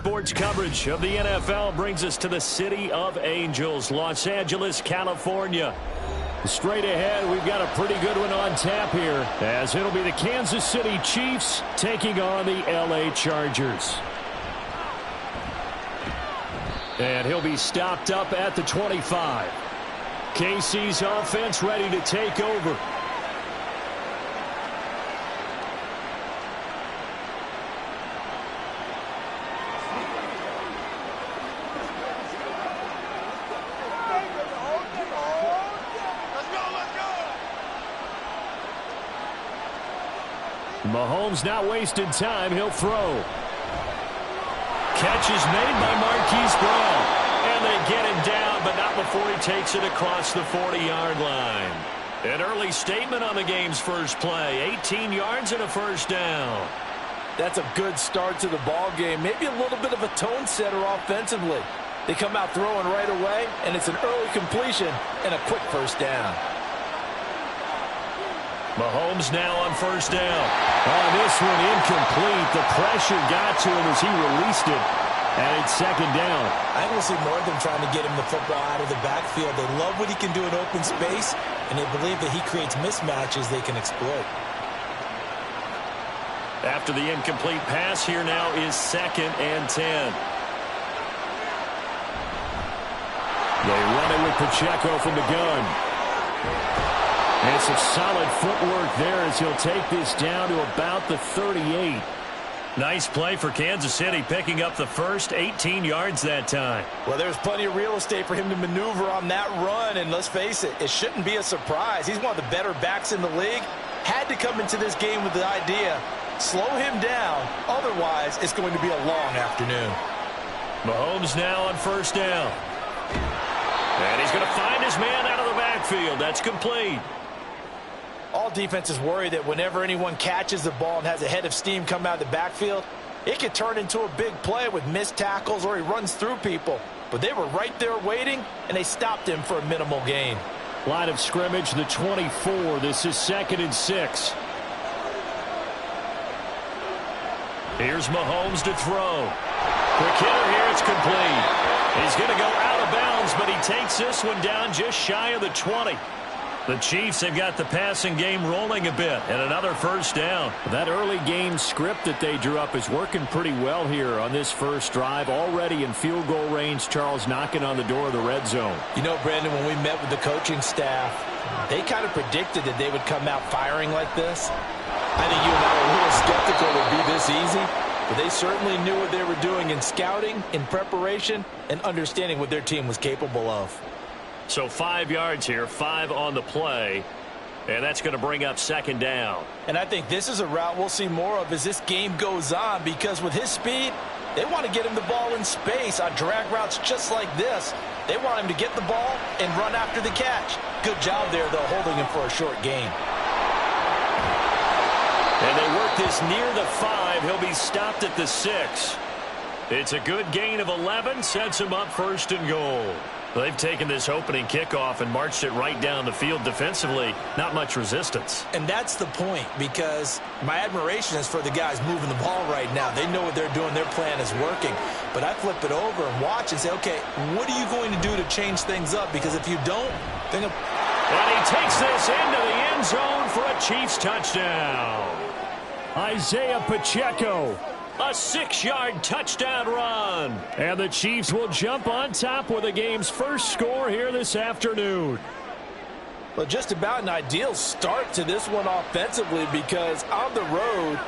sports coverage of the NFL brings us to the City of Angels, Los Angeles, California. Straight ahead, we've got a pretty good one on tap here, as it'll be the Kansas City Chiefs taking on the LA Chargers. And he'll be stopped up at the 25. KC's offense ready to take over. Mahomes not wasting time. He'll throw. Catch is made by Marquise Brown. And they get him down, but not before he takes it across the 40-yard line. An early statement on the game's first play. 18 yards and a first down. That's a good start to the ball game. Maybe a little bit of a tone setter offensively. They come out throwing right away, and it's an early completion and a quick first down. Mahomes now on first down. On this one, incomplete. The pressure got to him as he released it. And it's second down. I will see more of them trying to get him the football out of the backfield. They love what he can do in open space, and they believe that he creates mismatches they can exploit. After the incomplete pass, here now is 2nd and 10. They run it with Pacheco from the gun. And some solid footwork there as he'll take this down to about the 38. Nice play for Kansas City, picking up the first 18 yards that time. Well, there's plenty of real estate for him to maneuver on that run, and let's face it, it shouldn't be a surprise. He's one of the better backs in the league. Had to come into this game with the idea, slow him down, otherwise it's going to be a long afternoon. Mahomes now on first down. And he's going to find his man out of the backfield. That's complete. All defenses worry that whenever anyone catches the ball and has a head of steam come out of the backfield, it could turn into a big play with missed tackles or he runs through people. But they were right there waiting, and they stopped him for a minimal gain. Line of scrimmage, the 24. This is 2nd and 6. Here's Mahomes to throw. Quick hitter here, it's complete. He's going to go out of bounds, but he takes this one down just shy of the 20. The Chiefs have got the passing game rolling a bit, and another first down. That early game script that they drew up is working pretty well here on this first drive. Already in field goal range, Charles knocking on the door of the red zone. You know, Brandon, when we met with the coaching staff, they kind of predicted that they would come out firing like this. I think you and I were a little skeptical it would be this easy, but they certainly knew what they were doing in scouting, in preparation, and understanding what their team was capable of. So 5 yards here, 5 on the play, and that's going to bring up 2nd down. And I think this is a route we'll see more of as this game goes on, because with his speed, they want to get him the ball in space on drag routes just like this. They want him to get the ball and run after the catch. Good job there, though, holding him for a short gain. And they work this near the 5. He'll be stopped at the 6. It's a good gain of 11, sets him up 1st and goal. They've taken this opening kickoff and marched it right down the field defensively. Not much resistance. And that's the point, because my admiration is for the guys moving the ball right now. They know what they're doing. Their plan is working. But I flip it over and watch and say, okay, what are you going to do to change things up? Because if you don't, then... And he takes this into the end zone for a Chiefs touchdown. Isaiah Pacheco. A 6-yard touchdown run. And the Chiefs will jump on top with the game's first score here this afternoon. Well, just about an ideal start to this one offensively, because on the road,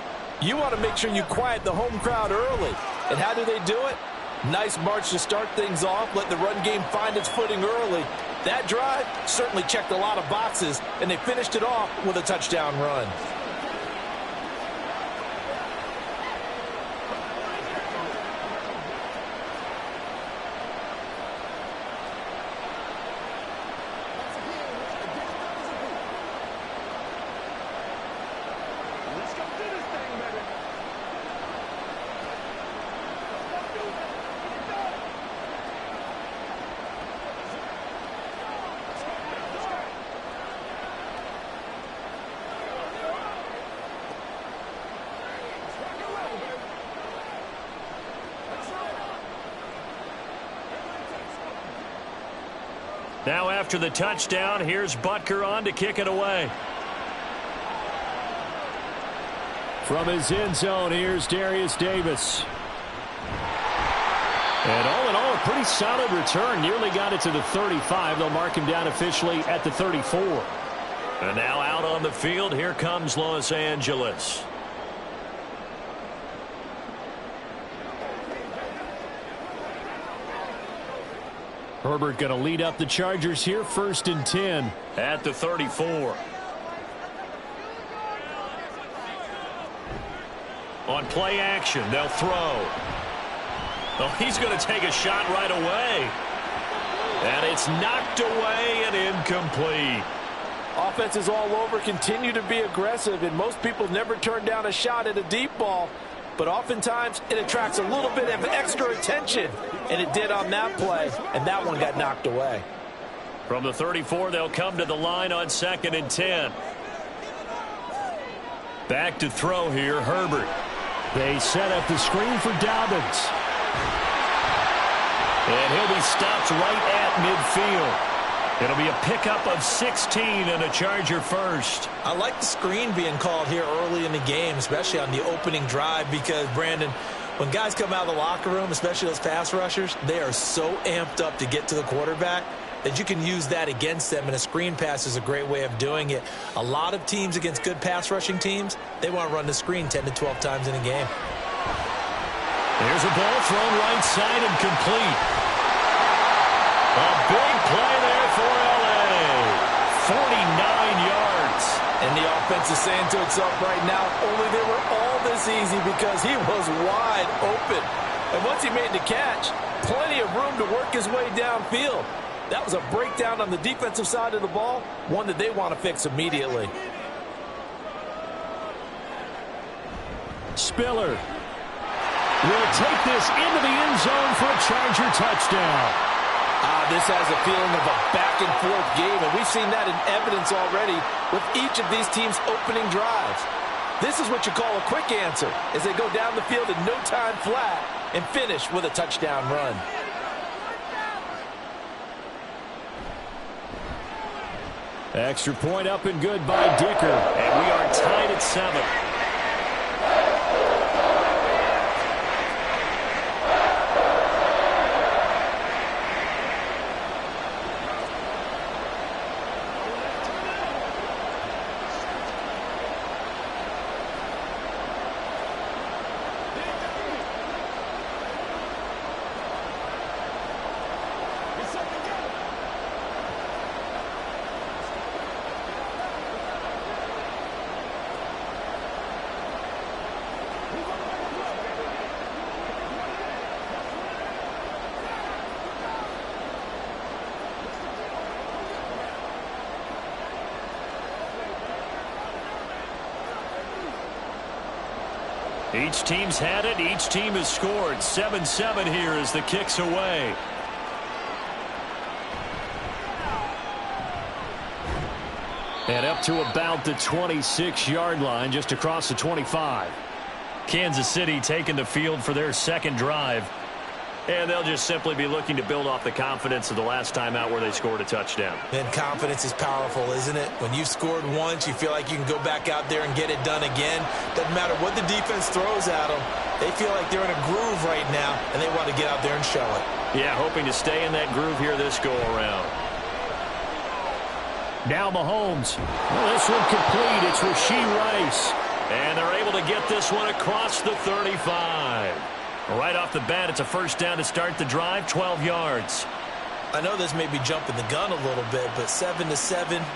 you want to make sure you quiet the home crowd early. And how do they do it? Nice march to start things off. Let the run game find its footing early. That drive certainly checked a lot of boxes, and they finished it off with a touchdown run. Now after the touchdown, here's Butker on to kick it away. From his end zone, here's Darius Davis. And all in all, a pretty solid return. Nearly got it to the 35. They'll mark him down officially at the 34. And now out on the field, here comes Los Angeles. Herbert going to lead up the Chargers here, 1st and 10 at the 34. On play action, they'll throw. Oh, he's going to take a shot right away. And it's knocked away and incomplete. Offenses all over continue to be aggressive, and most people never turn down a shot at a deep ball. But oftentimes, it attracts a little bit of extra attention, and it did on that play, and that one got knocked away. From the 34, they'll come to the line on 2nd and 10. Back to throw here, Herbert. They set up the screen for Dobbins. And he'll be stopped right at midfield. It'll be a pickup of 16 and a Charger first. I like the screen being called here early in the game, especially on the opening drive, because, Brandon, when guys come out of the locker room, especially those pass rushers, they are so amped up to get to the quarterback that you can use that against them, and a screen pass is a great way of doing it. A lot of teams against good pass rushing teams, they want to run the screen 10 to 12 times in a game. There's a ball thrown right side and complete. A big play there for L.A. 49 yards. And the offense is saying to itself right now, only they were all this easy because he was wide open. And once he made the catch, plenty of room to work his way downfield. That was a breakdown on the defensive side of the ball, one that they want to fix immediately. Spiller will take this into the end zone for a Charger touchdown. This has a feeling of a back-and-forth game, and we've seen that in evidence already with each of these teams' opening drives. This is what you call a quick answer, as they go down the field in no time flat and finish with a touchdown run. Extra point up and good by Dicker, and we are tied at 7. Each team's had it. Each team has scored. 7-7 here as the kick's away. And up to about the 26-yard line, just across the 25. Kansas City taking the field for their second drive. And they'll just simply be looking to build off the confidence of the last time out where they scored a touchdown. And confidence is powerful, isn't it? When you've scored once, you feel like you can go back out there and get it done again. Doesn't matter what the defense throws at them. They feel like they're in a groove right now, and they want to get out there and show it. Yeah, hoping to stay in that groove here this go-around. Now Mahomes. Well, this one complete. It's Rashee Rice. And they're able to get this one across the 35. Right off the bat, it's a first down to start the drive, 12 yards. I know this may be jumping the gun a little bit, but 7-7,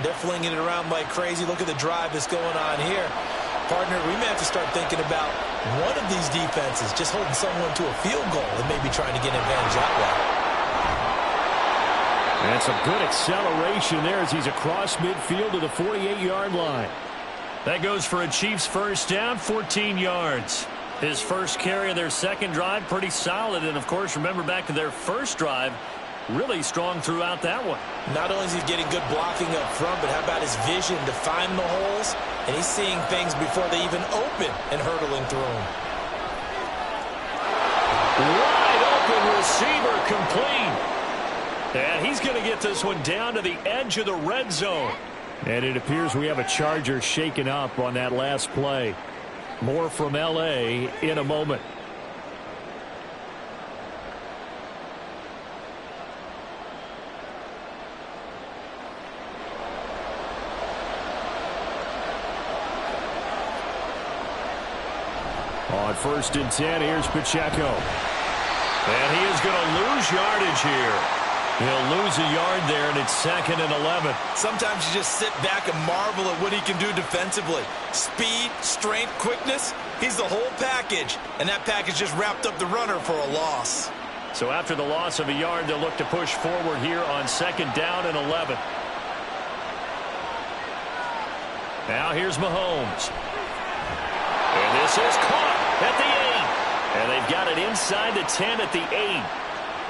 they're flinging it around like crazy. Look at the drive that's going on here. Partner, we may have to start thinking about one of these defenses just holding someone to a field goal and maybe trying to get an advantage that way. That's a good acceleration there as he's across midfield to the 48-yard line. That goes for a Chiefs first down, 14 yards. His first carry of their second drive, pretty solid. And, of course, remember back to their first drive, really strong throughout that one. Not only is he getting good blocking up front, but how about his vision to find the holes? And he's seeing things before they even open and hurdling through them. Wide open receiver complete. And he's going to get this one down to the edge of the red zone. And it appears we have a Charger shaken up on that last play. More from L.A. in a moment. On 1st and 10, here's Pacheco. And he is going to lose yardage here. He'll lose a yard there, and it's 2nd and 11. Sometimes you just sit back and marvel at what he can do defensively. Speed, strength, quickness, he's the whole package. And that package just wrapped up the runner for a loss. So after the loss of a yard, they'll look to push forward here on 2nd down and 11. Now here's Mahomes. And this is caught at the 8. And they've got it inside the 10 at the 8.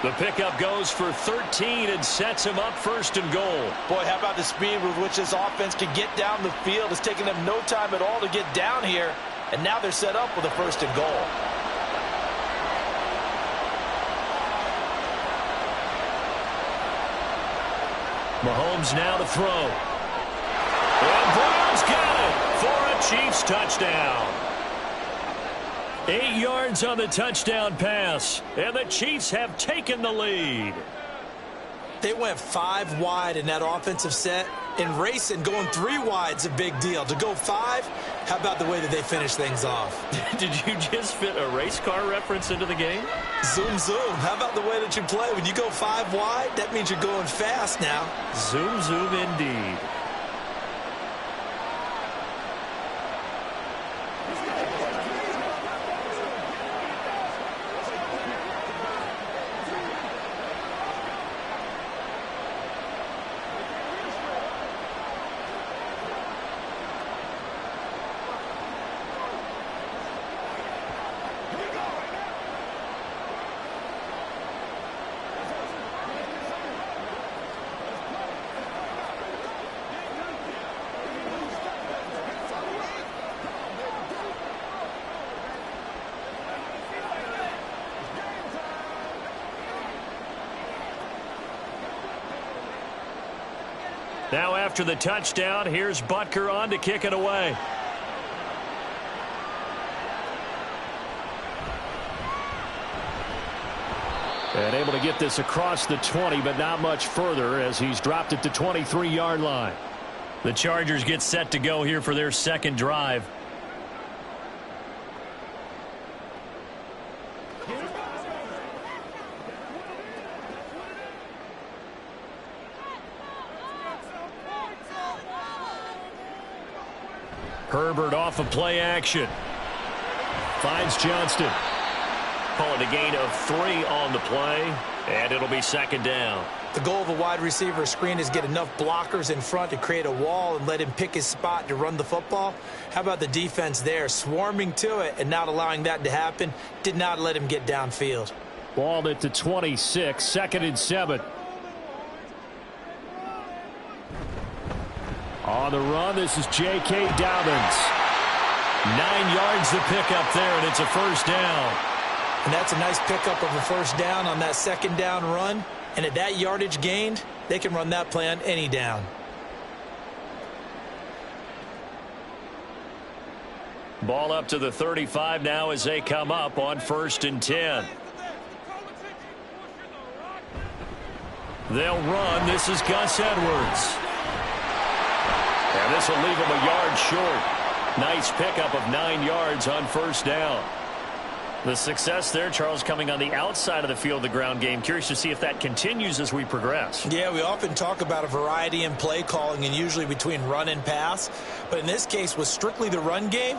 The pickup goes for 13 and sets him up 1st and goal. Boy, how about the speed with which this offense can get down the field? It's taken them no time at all to get down here. And now they're set up with a 1st and goal. Mahomes now to throw. And Brown's got it for a Chiefs touchdown. 8 yards on the touchdown pass, and the Chiefs have taken the lead. They went 5 wide in that offensive set. In racing, going 3 wide's a big deal. To go 5, how about the way that they finish things off? Did you just fit a race car reference into the game? Zoom, zoom. How about the way that you play? When you go 5 wide, that means you're going fast now. Zoom, zoom indeed. Now after the touchdown, here's Butker on to kick it away. And able to get this across the 20, but not much further as he's dropped it to 23-yard line. The Chargers get set to go here for their 2nd drive. Herbert off of play action. Finds Johnston. Call it a gain of 3 on the play, and it'll be 2nd down. The goal of a wide receiver screen is get enough blockers in front to create a wall and let him pick his spot to run the football. How about the defense there, swarming to it and not allowing that to happen? Did not let him get downfield. Balled it to 26, 2nd and 7. On the run, this is J.K. Dobbins. 9 yards to pick up there, and it's a 1st down. And that's a nice pickup of a 1st down on that 2nd down run. And at that yardage gained, they can run that play on any down. Ball up to the 35 now as they come up on 1st and 10. They'll run. This is Gus Edwards. And this will leave him a yard short. Nice pickup of 9 yards on 1st down. The success there, Charles, coming on the outside of the field, the ground game. Curious to see if that continues as we progress. Yeah, we often talk about a variety in play calling and usually between run and pass. But in this case, with strictly the run game,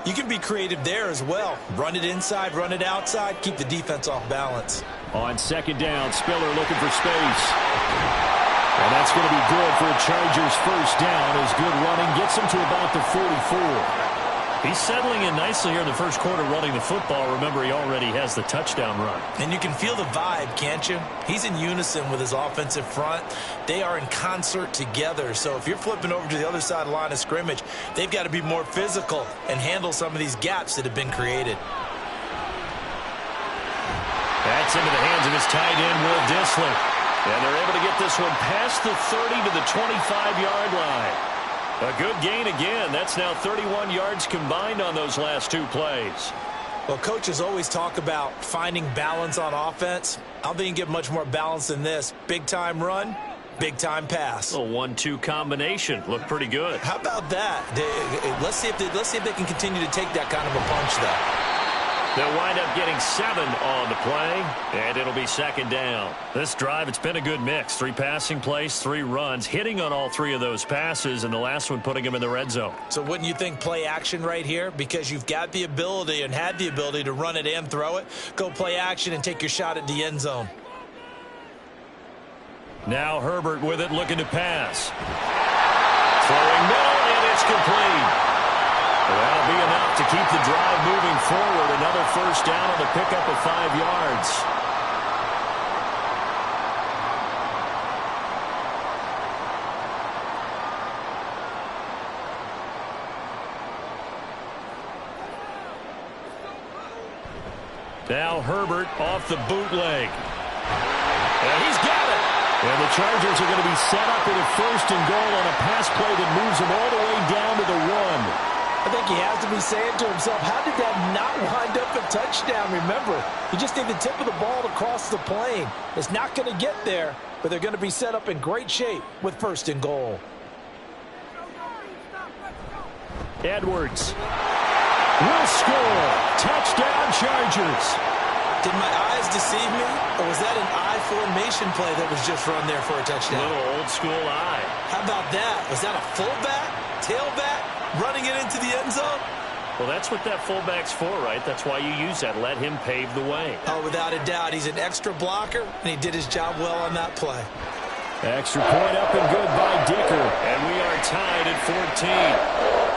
you can be creative there as well. Run it inside, run it outside, keep the defense off balance. On 2nd down, Spiller looking for space. And that's going to be good for a Chargers 1st down as good running gets him to about the 44. He's settling in nicely here in the 1st quarter running the football. Remember, he already has the touchdown run. And you can feel the vibe, can't you? He's in unison with his offensive front. They are in concert together. So if you're flipping over to the other side of the line of scrimmage, they've got to be more physical and handle some of these gaps that have been created. That's into the hands of his tight end, Will Dissler. And they're able to get this one past the 30 to the 25-yard line. A good gain again. That's now 31 yards combined on those last two plays. Well, coaches always talk about finding balance on offense. I don't think you can get much more balance than this. Big-time run, big-time pass. A 1-2 combination. Looked pretty good. How about that? Let's see if they can continue to take that kind of a punch, though. They'll wind up getting 7 on the play, and it'll be second down. This drive, it's been a good mix. 3 passing plays, 3 runs, hitting on all 3 of those passes, and the last one putting them in the red zone. So wouldn't you think play action right here? Because you've got the ability and had the ability to run it and throw it. Go play action and take your shot at the end zone. Now Herbert with it, looking to pass. Throwing middle, and it's complete. That'll be enough to keep the drive moving forward. Another first down on the pickup of 5 yards. Now Herbert off the bootleg. And he's got it. And the Chargers are going to be set up with a first and goal on a pass play that moves them all the way down to the 1. I think he has to be saying to himself, how did that not wind up a touchdown? Remember, you just need the tip of the ball to cross the plane. It's not going to get there, but they're going to be set up in great shape with first and goal. Edwards will score. Touchdown, Chargers. Did my eyes deceive me, or was that an I formation play that was just run there for a touchdown? Little old school eye. How about that? Was that a fullback, tailback, running it into the end zone? Well, that's what that fullback's for, right? That's why you use that. Let him pave the way. Oh, without a doubt. He's an extra blocker, and he did his job well on that play. Extra point up and good by Dicker. And we are tied at 14.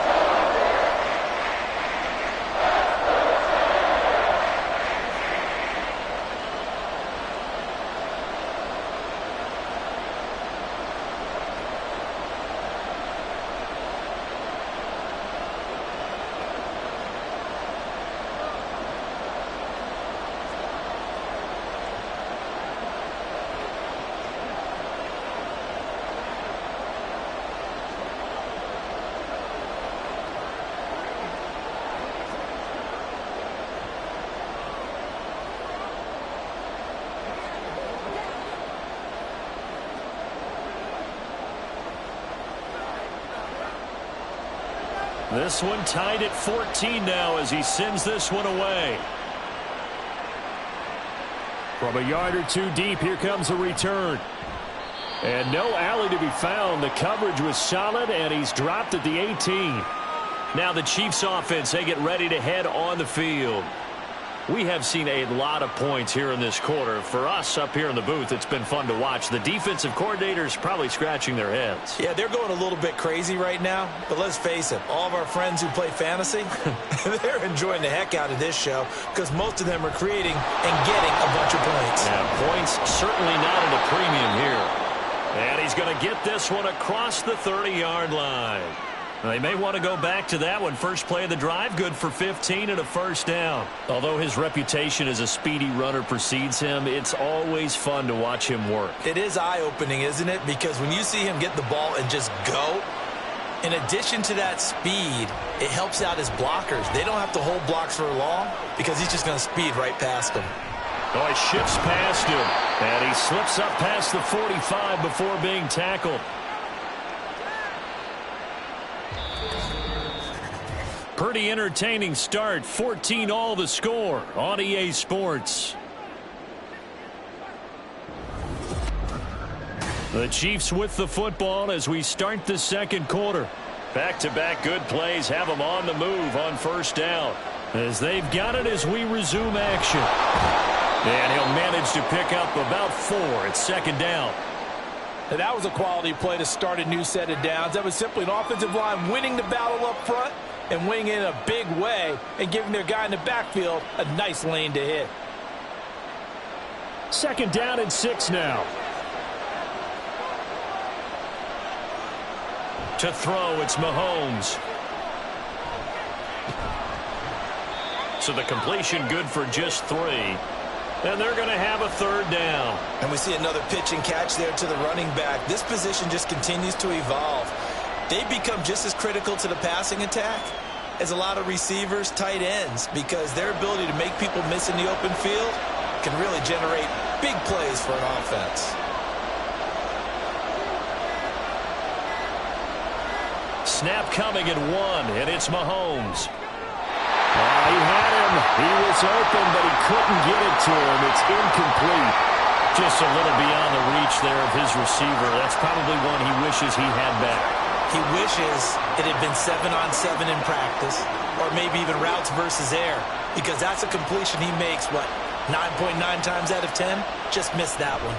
This one tied at 14 now as he sends this one away. From a yard or two deep, here comes a return. And no alley to be found. The coverage was solid, and he's dropped at the 18. Now the Chiefs offense, they get ready to head on the field. We have seen a lot of points here in this quarter. For us up here in the booth, it's been fun to watch. The defensive coordinators probably scratching their heads. Yeah, they're going a little bit crazy right now. But let's face it, all of our friends who play fantasy, they're enjoying the heck out of this show because most of them are creating and getting a bunch of points. Yeah, points certainly not at a premium here. And he's going to get this one across the 30-yard line. They may want to go back to that one. First play of the drive, good for 15 and a first down. Although his reputation as a speedy runner precedes him, it's always fun to watch him work. It is eye-opening, isn't it? Because when you see him get the ball and just go, in addition to that speed, it helps out his blockers. They don't have to hold blocks for long because he's just going to speed right past them. Oh, he shifts past him, and he slips up past the 45 before being tackled. Pretty entertaining start. 14-all the score on EA Sports. The Chiefs with the football as we start the second quarter. Back-to-back good plays have them on the move on first down. As they've got it as we resume action. And he'll manage to pick up about 4 at second down. And that was a quality play to start a new set of downs. That was simply an offensive line winning the battle up front and winning in a big way and giving their guy in the backfield a nice lane to hit. Second down and 6 now. To throw, it's Mahomes. So the completion good for just 3. And they're going to have a third down. And we see another pitch and catch there to the running back. This position just continues to evolve. They become just as critical to the passing attack as a lot of receivers, tight ends, because their ability to make people miss in the open field can really generate big plays for an offense. Snap coming at 1, and it's Mahomes. He had him. He was open, but he couldn't get it to him. It's incomplete. Just a little beyond the reach there of his receiver. That's probably one he wishes he had back. He wishes it had been 7-on-7 in practice, or maybe even routes versus air, because that's a completion he makes, 9.9 times out of 10? Just missed that one.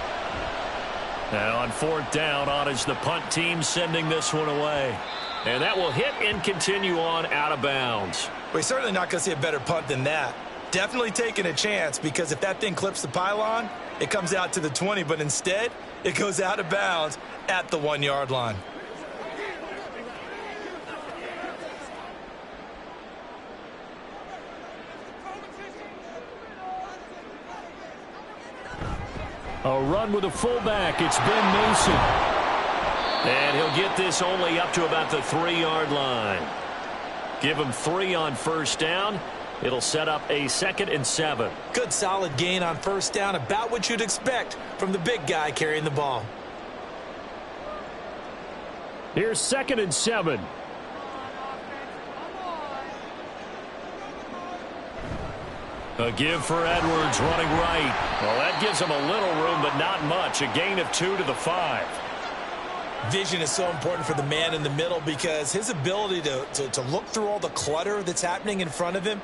Now on 4th down, on is the punt team sending this one away. And that will hit and continue on out of bounds. We're certainly not going to see a better punt than that. Definitely taking a chance, because if that thing clips the pylon, it comes out to the 20, but instead, it goes out of bounds at the 1-yard line. A run with a fullback. It's Ben Mason. And he'll get this only up to about the 3-yard line. Give him 3 on 1st down. It'll set up a 2nd and 7. Good solid gain on 1st down, about what you'd expect from the big guy carrying the ball. Here's 2nd and 7. A give for Edwards running right. Well, that gives him a little room, but not much. A gain of 2 to the 5. Vision is so important for the man in the middle, because his ability to look through all the clutter that's happening in front of him,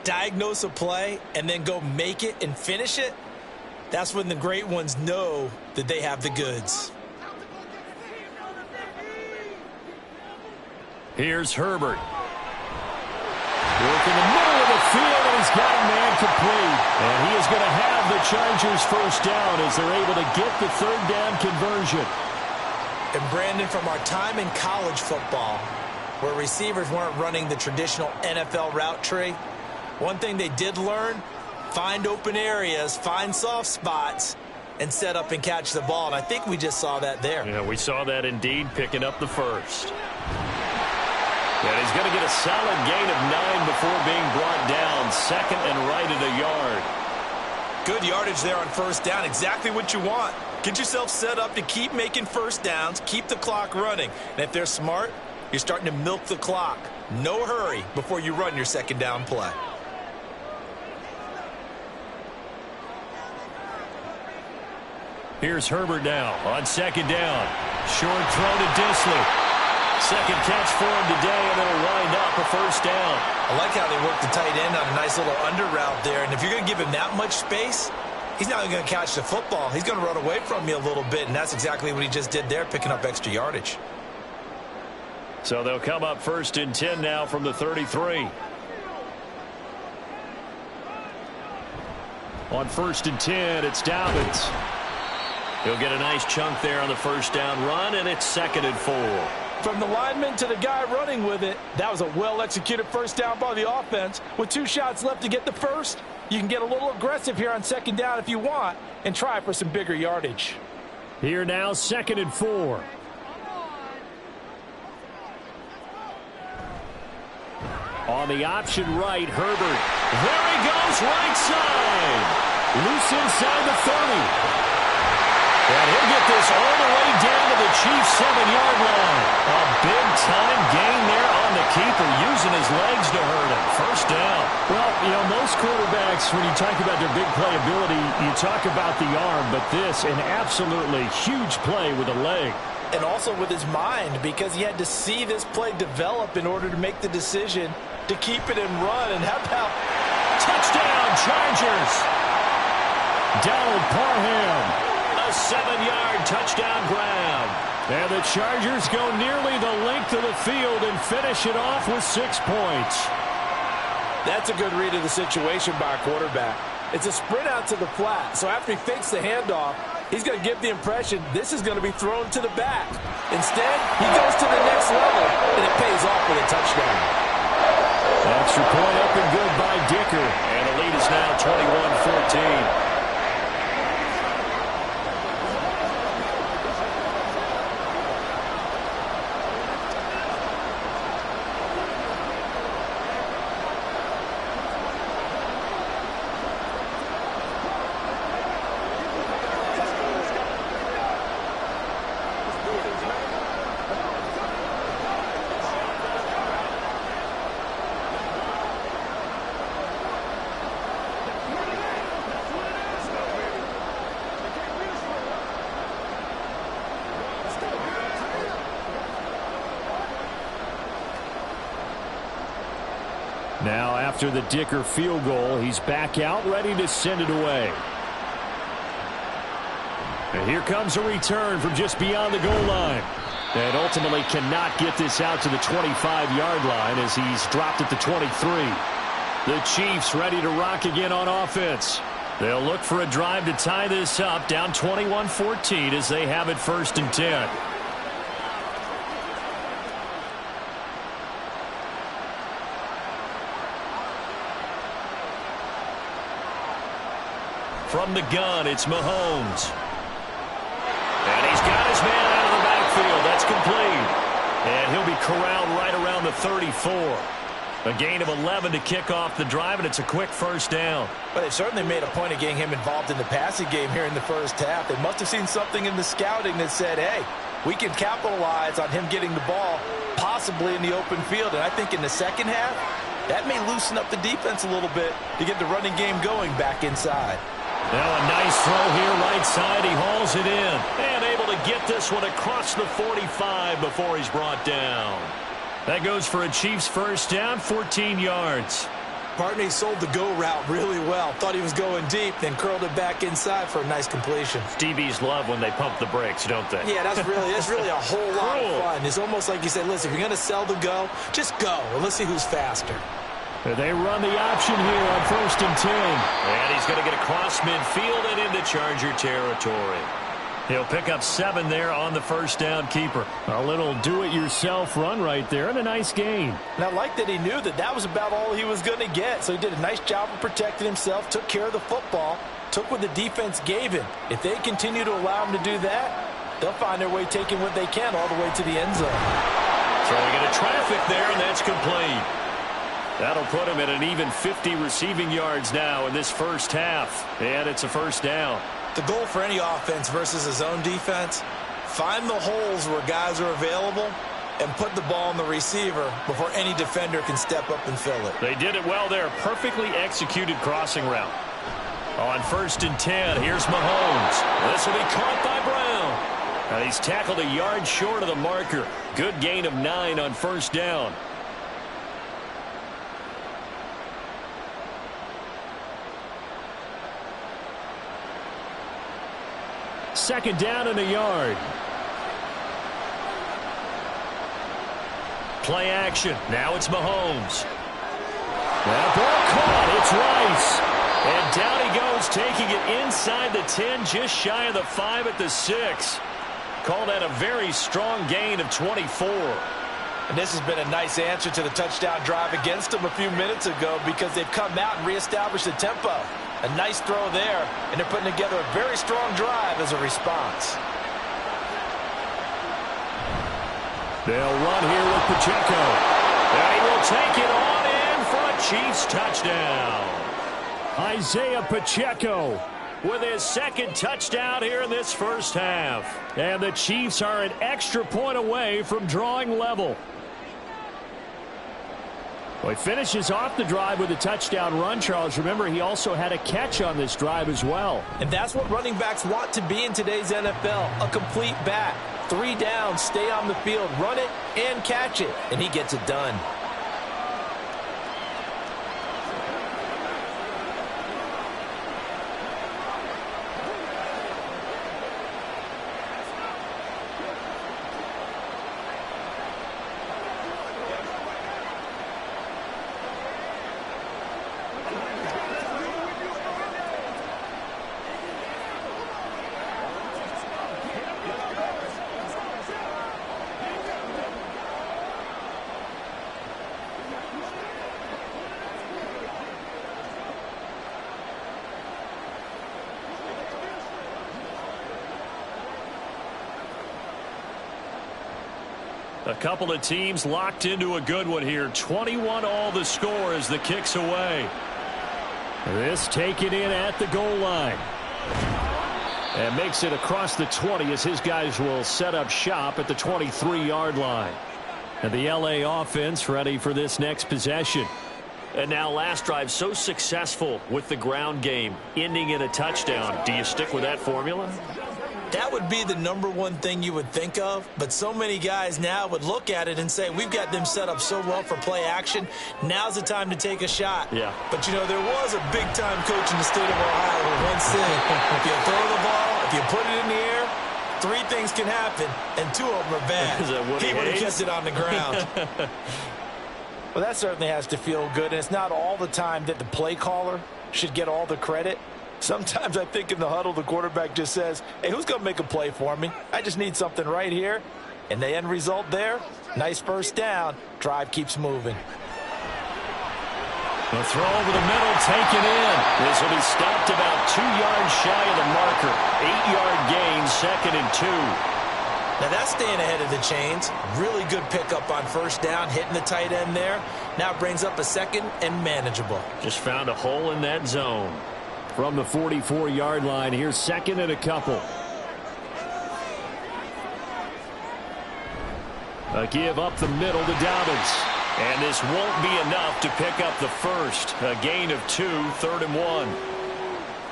diagnose a play, and then go make it and finish it, that's when the great ones know that they have the goods. Here's Herbert. Work in the middle of the field, and he's got a man complete. And he is going to have the Chargers 1st down as they're able to get the 3rd down conversion. And Brandon, from our time in college football, where receivers weren't running the traditional NFL route tree, one thing they did learn, find open areas, find soft spots, and set up and catch the ball. And I think we just saw that there. Yeah, we saw that indeed, picking up the 1st. And he's going to get a solid gain of 9 before being brought down. 2nd and right at a yard. Good yardage there on 1st down. Exactly what you want. Get yourself set up to keep making 1st downs, keep the clock running. And if they're smart, you're starting to milk the clock. No hurry before you run your 2nd down play. Here's Herbert now on 2nd down. Short throw to Disley. 2nd catch for him today, and it'll wind up a 1st down. I like how they work the tight end on a nice little under route there. And if you're going to give him that much space, he's not going to catch the football. He's going to run away from you a little bit, and that's exactly what he just did there, picking up extra yardage. So they'll come up 1st and 10 now from the 33. On 1st and 10, it's Dobbins. He'll get a nice chunk there on the 1st down run, and it's 2nd and 4. From the lineman to the guy running with it, that was a well-executed 1st down by the offense. With 2 shots left to get the 1st, you can get a little aggressive here on 2nd down if you want and try for some bigger yardage. Here now, 2nd and 4. On the option right, Herbert. There he goes, right side. Loose inside the 30. And he'll get this all the way down to the Chiefs' 7-yard line. A big-time gain there on the keeper, using his legs to hurt him. 1st down. Well, you know, most quarterbacks, when you talk about their big playability, you talk about the arm, but this, an absolutely huge play with a leg. And also with his mind, because he had to see this play develop in order to make the decision to keep it and run. And how about touchdown, Chargers? Donald Parham. A 7-yard touchdown grab. And the Chargers go nearly the length of the field and finish it off with 6 points. That's a good read of the situation by a quarterback. It's a sprint out to the flat, so after he fakes the handoff, he's going to give the impression this is going to be thrown to the back. Instead, he goes to the next level, and it pays off with a touchdown. Extra point up and good by Dicker. And the lead is now 21-14. Now after the Dicker field goal, he's back out ready to send it away. And here comes a return from just beyond the goal line. And ultimately cannot get this out to the 25-yard line as he's dropped at the 23. The Chiefs ready to rock again on offense. They'll look for a drive to tie this up, down 21-14 as they have it 1st and 10. From the gun, it's Mahomes. And he's got his man out of the backfield. That's complete. And he'll be corralled right around the 34. A gain of 11 to kick off the drive, and it's a quick 1st down. But they certainly made a point of getting him involved in the passing game here in the 1st half. They must have seen something in the scouting that said, hey, we can capitalize on him getting the ball, possibly in the open field. And I think in the 2nd half, that may loosen up the defense a little bit to get the running game going back inside. Now a nice throw here right side. He hauls it in. And able to get this one across the 45 before he's brought down. That goes for a Chiefs 1st down, 14 yards. Partner, he sold the go route really well. Thought he was going deep, then curled it back inside for a nice completion. DBs love when they pump the brakes, don't they? Yeah, that's really a whole lot of fun. It's almost like you said, listen, if you're going to sell the go, just go. And let's see who's faster. They run the option here on 1st and 10. And he's going to get across midfield and into Charger territory. He'll pick up 7 there on the 1st down keeper. A little do-it-yourself run right there and a nice gain. And I like that he knew that that was about all he was going to get. So he did a nice job of protecting himself, took care of the football, took what the defense gave him. If they continue to allow him to do that, they'll find their way taking what they can all the way to the end zone. Throwing into traffic there, and that's complete. That'll put him at an even 50 receiving yards now in this 1st half. And it's a 1st down. The goal for any offense versus a zone defense, find the holes where guys are available and put the ball on the receiver before any defender can step up and fill it. They did it well there. Perfectly executed crossing route. On 1st and 10, here's Mahomes. This will be caught by Brown. And he's tackled a yard short of the marker. Good gain of 9 on 1st down. Second down and a yard. Play action. Now it's Mahomes. That ball caught. It's Rice. And down he goes, taking it inside the 10, just shy of the 5 at the 6. Called that a very strong gain of 24. And this has been a nice answer to the touchdown drive against them a few minutes ago because they've come out and reestablished the tempo. A nice throw there, and they're putting together a very strong drive as a response. They'll run here with Pacheco. And he will take it on in for a Chiefs touchdown. Isaiah Pacheco with his 2nd touchdown here in this 1st half. And the Chiefs are an extra point away from drawing level. Well, he finishes off the drive with a touchdown run, Charles. Remember, he also had a catch on this drive as well. And that's what running backs want to be in today's NFL, a complete back. 3 downs, stay on the field, run it, and catch it. And he gets it done. A couple of teams locked into a good one here. 21 all the score as the kick's away. This taken in at the goal line. And makes it across the 20 as his guys will set up shop at the 23-yard line. And the LA offense ready for this next possession. And now last drive so successful with the ground game, ending in a touchdown. Do you stick with that formula? That would be the number one thing you would think of, but so many guys now would look at it and say, we've got them set up so well for play action. Now's the time to take a shot. Yeah. But, you know, there was a big-time coach in the state of Ohio who once said, if you throw the ball, if you put it in the air, 3 things can happen, and 2 of them are bad. He would have kept it on the ground. Well, that certainly has to feel good, and it's not all the time that the play caller should get all the credit. Sometimes I think in the huddle, the quarterback just says, hey, who's going to make a play for me? I just need something right here. And the end result there, nice first down. Drive keeps moving. The throw over the middle, taken in. This will be stopped about 2 yards shy of the marker. 8-yard gain, 2nd and 2. Now that's staying ahead of the chains. Really good pickup on first down, hitting the tight end there. Now it brings up a 2nd and manageable. Just found a hole in that zone. From the 44-yard line, here's 2nd and a couple. A give up the middle to Dobbins. And this won't be enough to pick up the first. A gain of 2, 3rd and 1.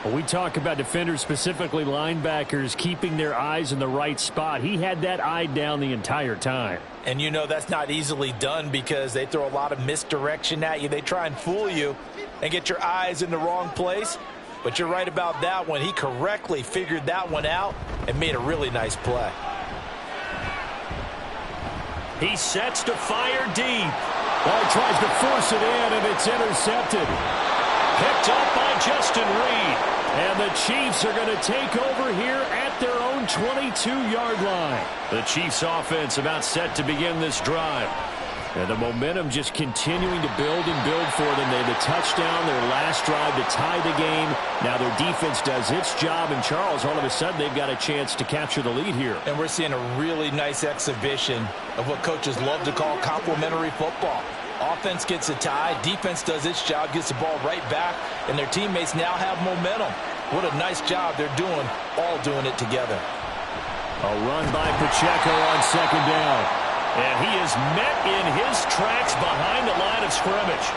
Well, we talk about defenders, specifically linebackers, keeping their eyes in the right spot. He had that eye down the entire time. And you know that's not easily done because they throw a lot of misdirection at you. They try and fool you and get your eyes in the wrong place. But you're right about that one. He correctly figured that one out and made a really nice play. He sets to fire deep. Ball tries to force it in, and it's intercepted. Picked up by Justin Reed. And the Chiefs are going to take over here at their own 22-yard line. The Chiefs offense about set to begin this drive. And the momentum just continuing to build and build for them. They had the touchdown, their last drive to tie the game. Now their defense does its job, and Charles, all of a sudden, they've got a chance to capture the lead here. And we're seeing a really nice exhibition of what coaches love to call complementary football. Offense gets a tie, defense does its job, gets the ball right back, and their teammates now have momentum. What a nice job they're doing, all doing it together. A run by Pacheco on 2nd down. And he is met in his tracks behind the line of scrimmage.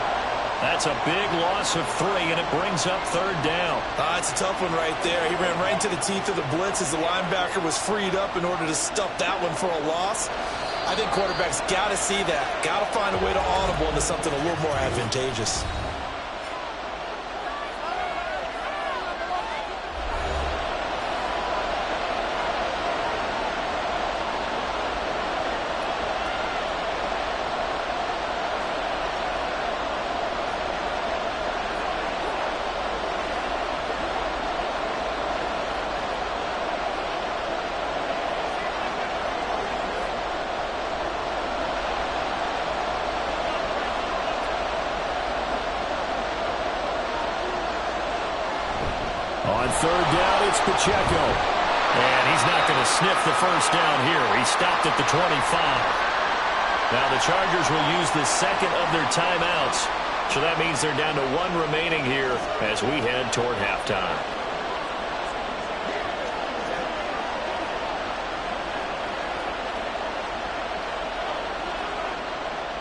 That's a big loss of 3, and it brings up 3rd down. It's a tough one right there. He ran right into the teeth of the blitz as the linebacker was freed up in order to stuff that one for a loss. I think quarterbacks got to see that. Got to find a way to audible into something a little more advantageous. On 3rd down, it's Pacheco. And he's not going to sniff the first down here. He stopped at the 25. Now the Chargers will use the 2nd of their timeouts. So that means they're down to 1 remaining here as we head toward halftime.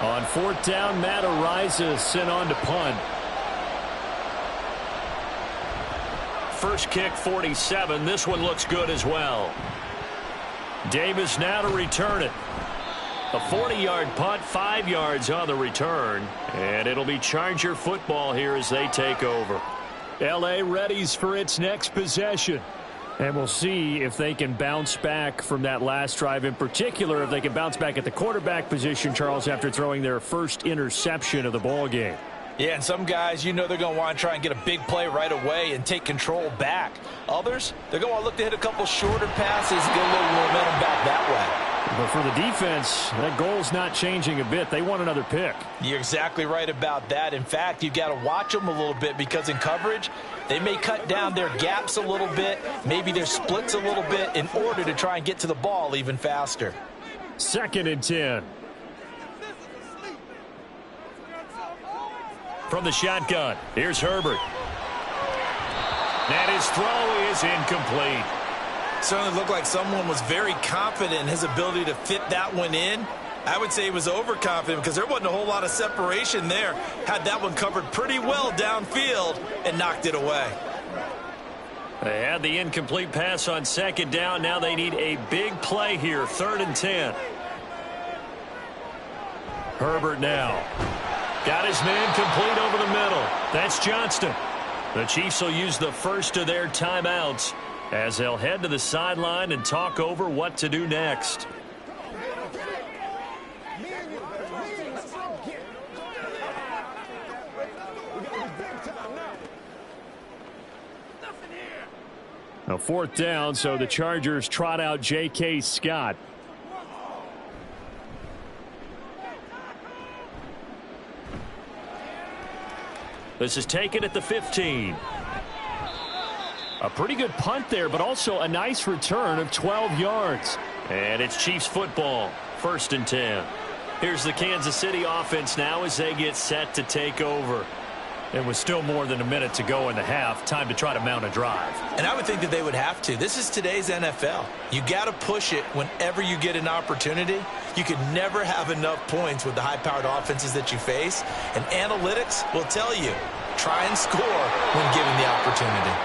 On 4th down, Matt Ariza sent on to punt. First kick, 47. This one looks good as well. Davis now to return it. A 40-yard punt, 5 yards on the return. And it'll be Charger football here as they take over. L.A. readies for its next possession. And we'll see if they can bounce back from that last drive. In particular, if they can bounce back at the quarterback position, Charles, after throwing their first interception of the ball game. Yeah, and some guys, you know they're going to want to try and get a big play right away and take control back. Others, they're going to want to look to hit a couple shorter passes and get a little momentum back that way. But for the defense, that goal's not changing a bit. They want another pick. You're exactly right about that. In fact, you've got to watch them a little bit because in coverage, they may cut down their gaps a little bit, maybe their splits a little bit in order to try and get to the ball even faster. 2nd and 10. From the shotgun, here's Herbert. And his throw is incomplete. Certainly looked like someone was very confident in his ability to fit that one in. I would say he was overconfident because there wasn't a whole lot of separation there. Had that one covered pretty well downfield and knocked it away. They had the incomplete pass on second down. Now they need a big play here, 3rd and 10. Herbert now. Got his man complete over the middle. That's Johnston. The Chiefs will use the first of their timeouts as they'll head to the sideline and talk over what to do next. Now 4th down, so the Chargers trot out J.K. Scott. This is taken at the 15. A pretty good punt there, but also a nice return of 12 yards. And it's Chiefs football, 1st and 10. Here's the Kansas City offense now as they get set to take over. It was still more than a minute to go in the half. Time to try to mount a drive. And I would think that they would have to. This is today's NFL. You got to push it whenever you get an opportunity. You can never have enough points with the high-powered offenses that you face. And analytics will tell you, try and score when given the opportunity.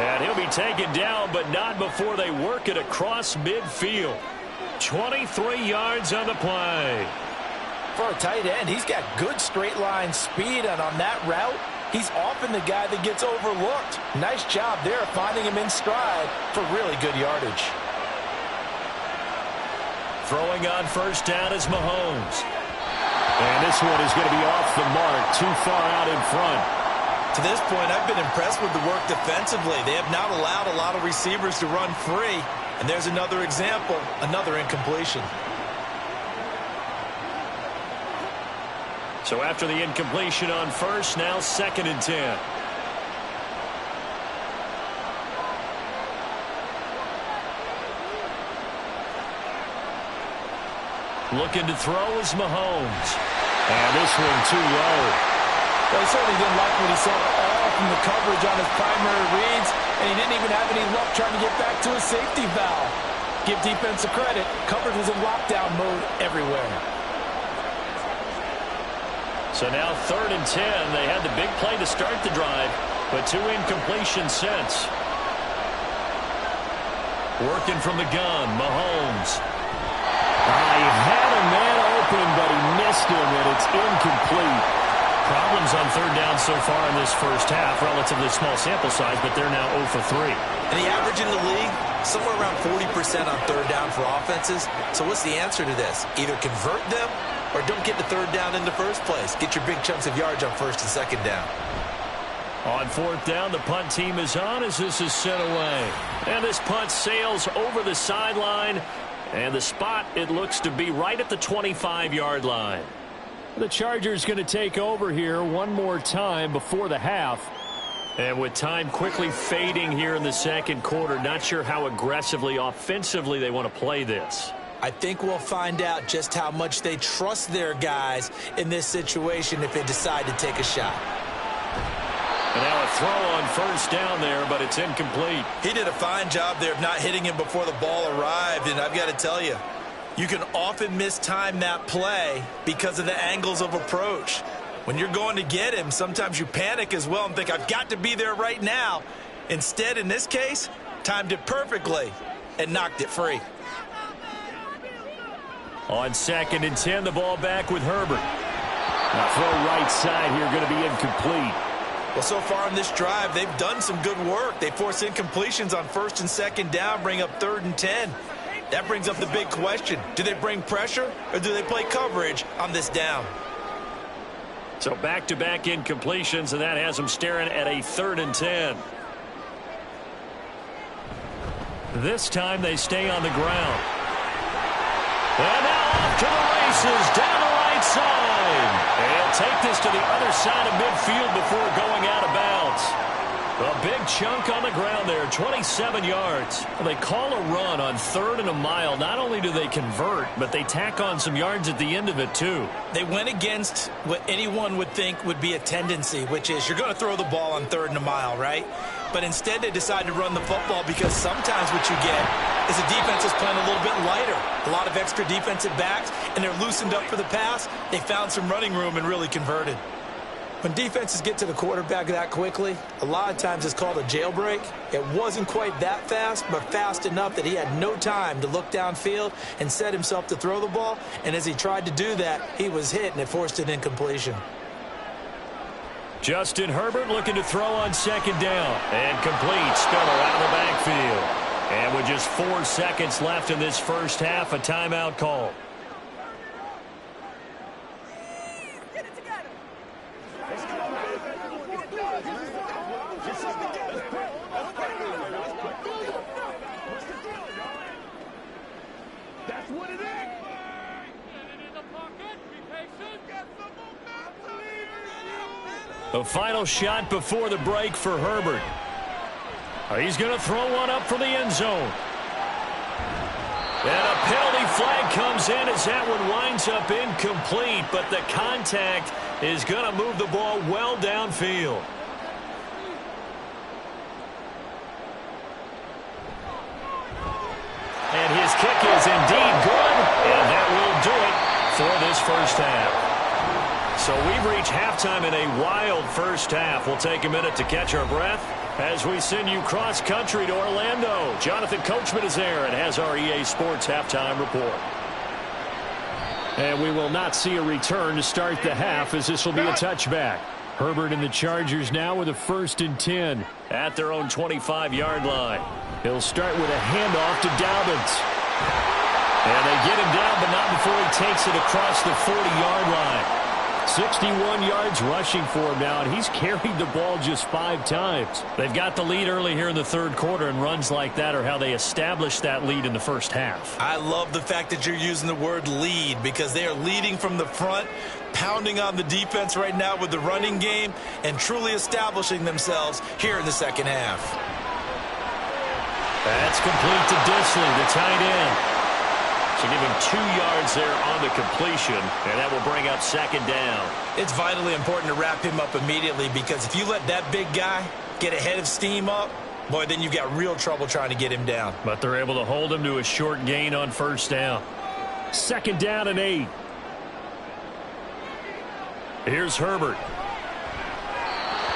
And he'll be taken down, but not before they work it across midfield. 23 yards on the play. For a tight end, he's got good straight line speed, and on that route, he's often the guy that gets overlooked. Nice job there finding him in stride for really good yardage. Throwing on 1st down is Mahomes. And this one is going to be off the mark, too far out in front. To this point, I've been impressed with the work defensively. They have not allowed a lot of receivers to run free. And there's another example, another incompletion. So after the incompletion on 1st, now 2nd and 10. Looking to throw is Mahomes. And this one too low. Well, he certainly didn't like what he saw all from the coverage on his primary reads, and he didn't even have any luck trying to get back to his safety valve. Give defense a credit. Coverage was in lockdown mode everywhere. So now 3rd and 10. They had the big play to start the drive, but 2 incompletions since. Working from the gun, Mahomes. He had a man open, but he missed him, and it's incomplete. Problems on 3rd down so far in this first half. Relatively small sample size, but they're now 0 for 3. And the average in the league, somewhere around 40% on 3rd down for offenses. So what's the answer to this? Either convert them or don't get to 3rd down in the first place. Get your big chunks of yards on 1st and 2nd down. On 4th down, the punt team is on as this is sent away. And this punt sails over the sideline. And the spot, it looks to be right at the 25-yard line. The Chargers going to take over here one more time before the half. And with time quickly fading here in the 2nd quarter, not sure how aggressively, offensively they want to play this. I think we'll find out just how much they trust their guys in this situation if they decide to take a shot. And now a throw on 1st down there, but it's incomplete. He did a fine job there of not hitting him before the ball arrived, and I've got to tell you, you can often mistime that play because of the angles of approach. When you're going to get him, sometimes you panic as well and think, I've got to be there right now. Instead, in this case, timed it perfectly and knocked it free. On 2nd and 10, the ball back with Herbert. Now throw right side here, going to be incomplete. Well, so far in this drive, they've done some good work. They force incompletions on 1st and 2nd down, bring up 3rd and 10. That brings up the big question. Do they bring pressure or do they play coverage on this down? So back-to-back incompletions, and that has them staring at a 3rd and 10. This time they stay on the ground. And now off to the races down the right side. They'll take this to the other side of midfield before going out of bounds. A big chunk on the ground there, 27 yards. Well, they call a run on 3rd and a mile. Not only do they convert, but they tack on some yards at the end of it, too. They went against what anyone would think would be a tendency, which is you're going to throw the ball on 3rd and a mile, right? But instead they decide to run the football because sometimes what you get is a defense is playing a little bit lighter. A lot of extra defensive backs, and they're loosened up for the pass. They found some running room and really converted. When defenses get to the quarterback that quickly, a lot of times it's called a jailbreak. It wasn't quite that fast, but fast enough that he had no time to look downfield and set himself to throw the ball. And as he tried to do that, he was hit, and it forced an incompletion. Justin Herbert looking to throw on second down. And complete. Spiller out of the backfield. And with just 4 seconds left in this first half, a timeout call. The final shot before the break for Herbert. He's going to throw one up for the end zone. And a penalty flag comes in as that one winds up incomplete, but the contact is going to move the ball well downfield. And his kick is indeed good, and that will do it for this first half. So we've reached halftime in a wild first half. We'll take a minute to catch our breath as we send you cross-country to Orlando. Jonathan Coachman is there and has our EA Sports halftime report. And we will not see a return to start the half, as this will be a touchback. Herbert and the Chargers now with a 1st and 10 at their own 25-yard line. He'll start with a handoff to Dobbins. And they get him down, but not before he takes it across the 40-yard line. 61 yards rushing for him now, and he's carried the ball just 5 times. They've got the lead early here in the third quarter, and runs like that are how they established that lead in the first half. I love the fact that you're using the word lead, because they are leading from the front, pounding on the defense right now with the running game, and truly establishing themselves here in the second half. That's complete to Disley, the tight end. So give him 2 yards there on the completion, and that will bring up second down. It's vitally important to wrap him up immediately, because if you let that big guy get ahead of steam up, boy, then you've got real trouble trying to get him down. But they're able to hold him to a short gain on first down. 2nd down and 8. Here's Herbert.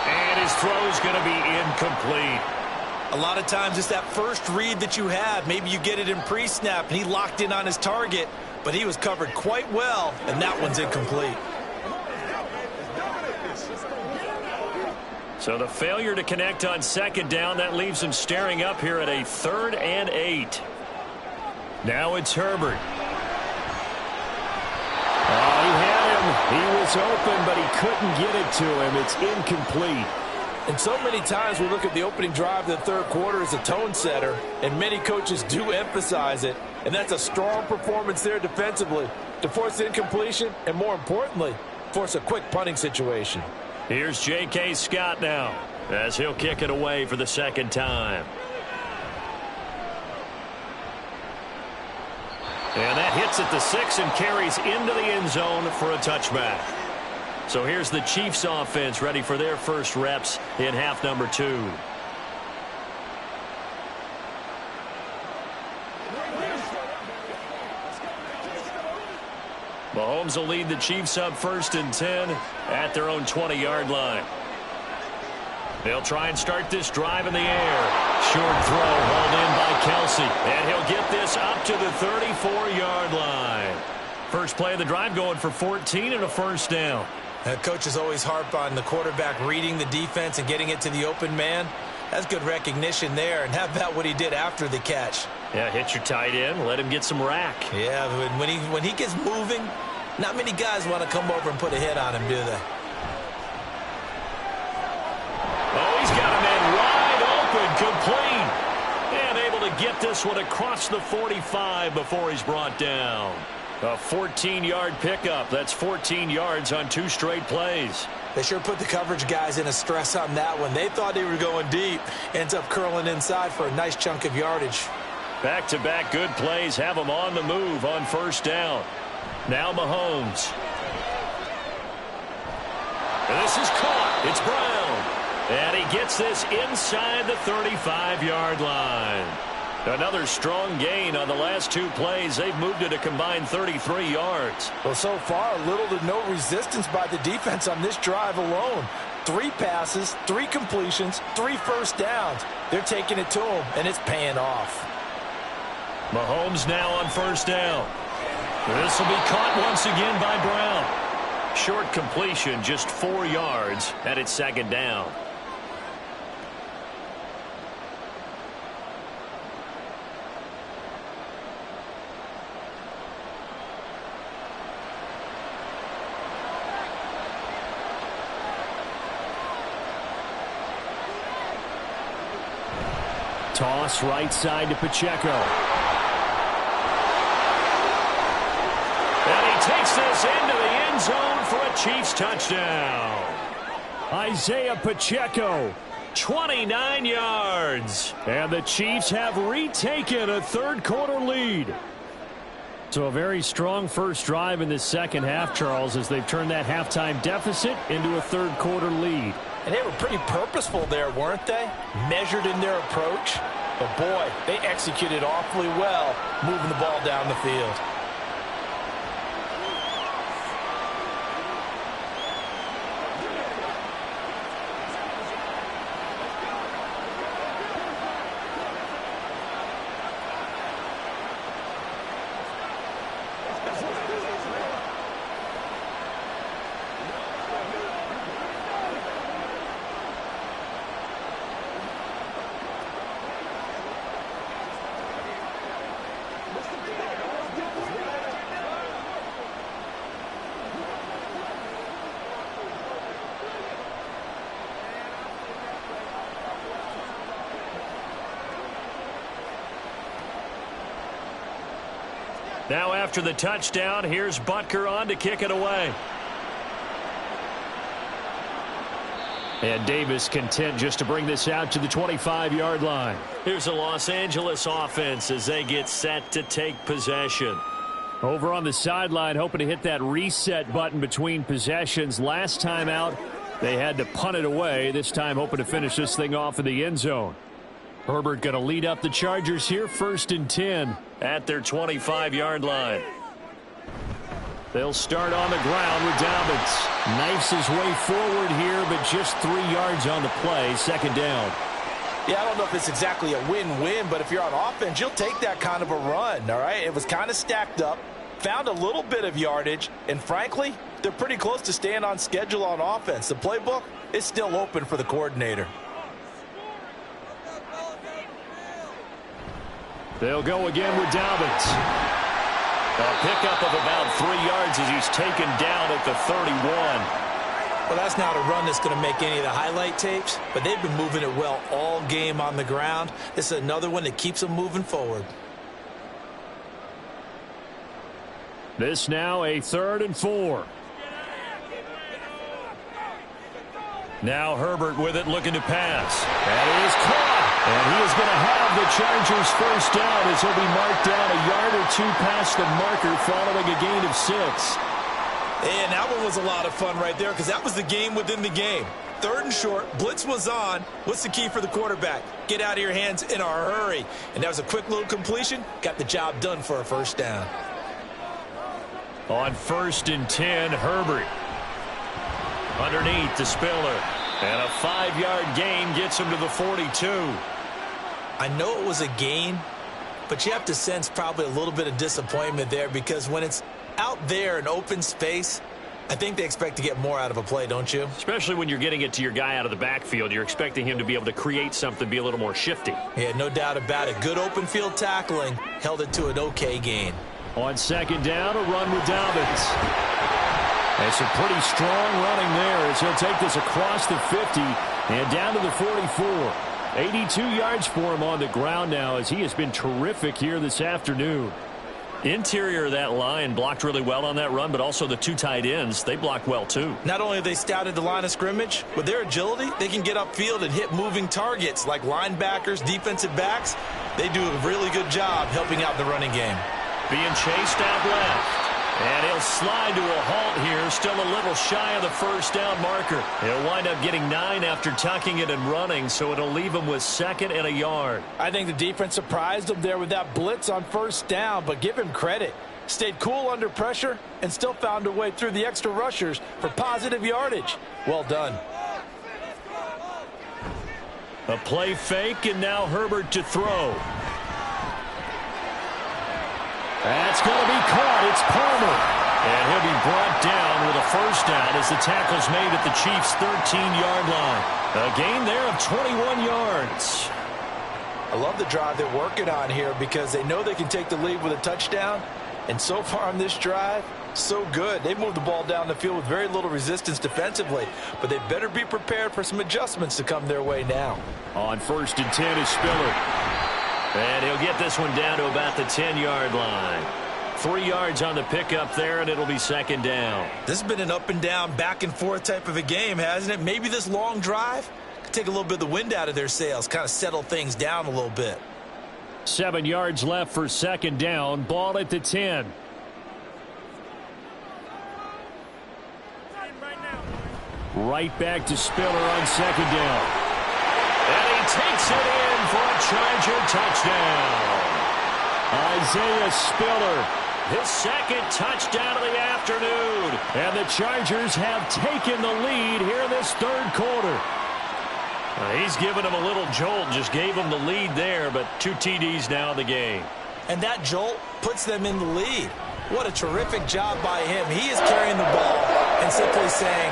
And his throw is going to be incomplete. A lot of times it's that first read that you have. Maybe you get it in pre-snap, and he locked in on his target, but he was covered quite well, and that one's incomplete. So the failure to connect on second down, that leaves him staring up here at a 3rd and 8. Now it's Herbert. Oh, he had him. He was open, but he couldn't get it to him. It's incomplete. And so many times we look at the opening drive of the third quarter as a tone setter, and many coaches do emphasize it. And that's a strong performance there defensively to force incompletion and, more importantly, force a quick punting situation. Here's J.K. Scott now as he'll kick it away for the second time. And that hits at the 6 and carries into the end zone for a touchback. So here's the Chiefs offense ready for their first reps in half number 2. Mahomes will lead the Chiefs up 1st and 10 at their own 20-yard line. They'll try and start this drive in the air. Short throw hauled in by Kelsey. And he'll get this up to the 34-yard line. First play of the drive going for 14 and a first down. Coaches always harp on the quarterback reading the defense and getting it to the open man. That's good recognition there. And how about what he did after the catch? Yeah, hit your tight end, let him get some rack. Yeah, when he gets moving, not many guys want to come over and put a hit on him, do they? Oh, he's got a man wide open, complete. And able to get this one across the 45 before he's brought down. A 14-yard pickup. That's 14 yards on 2 straight plays. They sure put the coverage guys in a stress on that one. They thought they were going deep. Ends up curling inside for a nice chunk of yardage. Back-to-back good plays have them on the move on first down. Now Mahomes. And this is caught. It's Brown. And he gets this inside the 35-yard line. Another strong gain on the last 2 plays. They've moved it a combined 33 yards. Well, so far, little to no resistance by the defense on this drive alone. 3 passes, 3 completions, 3 first downs. They're taking it to them, and it's paying off. Mahomes now on first down. This will be caught once again by Brown. Short completion, just 4 yards, and it's second down. Toss right side to Pacheco. And he takes this into the end zone for a Chiefs touchdown. Isaiah Pacheco. 29 yards. And the Chiefs have retaken a third-quarter lead. So a very strong first drive in this second half, Charles, as they've turned that halftime deficit into a third-quarter lead. And they were pretty purposeful there, weren't they? Measured in their approach. But, boy, they executed awfully well moving the ball down the field. Now after the touchdown, here's Butker on to kick it away. And Davis content just to bring this out to the 25-yard line. Here's the Los Angeles offense as they get set to take possession. Over on the sideline, hoping to hit that reset button between possessions. Last time out, they had to punt it away. This time, hoping to finish this thing off in the end zone. Herbert going to lead up the Chargers here, 1st and 10. At their 25-yard line. They'll start on the ground with Dobbins. Knifes his way forward here, but just 3 yards on the play, second down. Yeah, I don't know if it's exactly a win-win, but if you're on offense, you'll take that kind of a run, all right? It was kind of stacked up, found a little bit of yardage, and frankly, they're pretty close to staying on schedule on offense. The playbook is still open for the coordinator. They'll go again with Dobbins. A pickup of about 3 yards as he's taken down at the 31. Well, that's not a run that's going to make any of the highlight tapes, but they've been moving it well all game on the ground. This is another one that keeps them moving forward. This now a 3rd and 4. Now Herbert with it, looking to pass. That is caught. And he is going to have the Chargers first down as he'll be marked down a yard or 2 past the marker following a gain of 6. And that one was a lot of fun right there because that was the game within the game. 3rd and short, blitz was on. What's the key for the quarterback? Get out of your hands in a hurry. And that was a quick little completion. Got the job done for a first down. On 1st and 10, Herbert. Underneath to Spiller. And a 5-yard gain gets him to the 42. I know it was a gain, but you have to sense probably a little bit of disappointment there because when it's out there in open space, I think they expect to get more out of a play, don't you? Especially when you're getting it to your guy out of the backfield. You're expecting him to be able to create something, be a little more shifty. Yeah, no doubt about it. Good open field tackling held it to an okay gain. On 2nd down, a run with Dobbins. And some pretty strong running there as he'll take this across the 50 and down to the 44. 82 yards for him on the ground now as he has been terrific here this afternoon. Interior of that line blocked really well on that run, but also the 2 tight ends, they blocked well too. Not only have they scouted the line of scrimmage, with their agility, they can get upfield and hit moving targets like linebackers, defensive backs. They do a really good job helping out the running game. Being chased out left. And he'll slide to a halt here, still a little shy of the first down marker. He'll wind up getting 9 after tucking it and running, so it'll leave him with 2nd and a yard. I think the defense surprised him there with that blitz on first down, but give him credit. Stayed cool under pressure and still found a way through the extra rushers for positive yardage. Well done. A play fake, and now Herbert to throw. That's going to be caught. It's Palmer. And he'll be brought down with a first down as the tackle's made at the Chiefs' 13-yard line. A gain there of 21 yards. I love the drive they're working on here because they know they can take the lead with a touchdown. And so far on this drive, so good. They moved the ball down the field with very little resistance defensively, but they better be prepared for some adjustments to come their way now. On 1st and 10 is Spiller. And he'll get this one down to about the 10-yard line. 3 yards on the pickup there, and it'll be 2nd down. This has been an up and down, back and forth type of a game, hasn't it? Maybe this long drive could take a little bit of the wind out of their sails, kind of settle things down a little bit. 7 yards left for 2nd down. Ball at the 10. Right back to Spiller on 2nd down. And he takes it in for a Charger touchdown. Isaiah Spiller. His 2nd touchdown of the afternoon. And the Chargers have taken the lead here in this 3rd quarter. He's given him a little jolt, just gave him the lead there, but 2 TDs now in the game. And that jolt puts them in the lead. What a terrific job by him. He is carrying the ball and simply saying,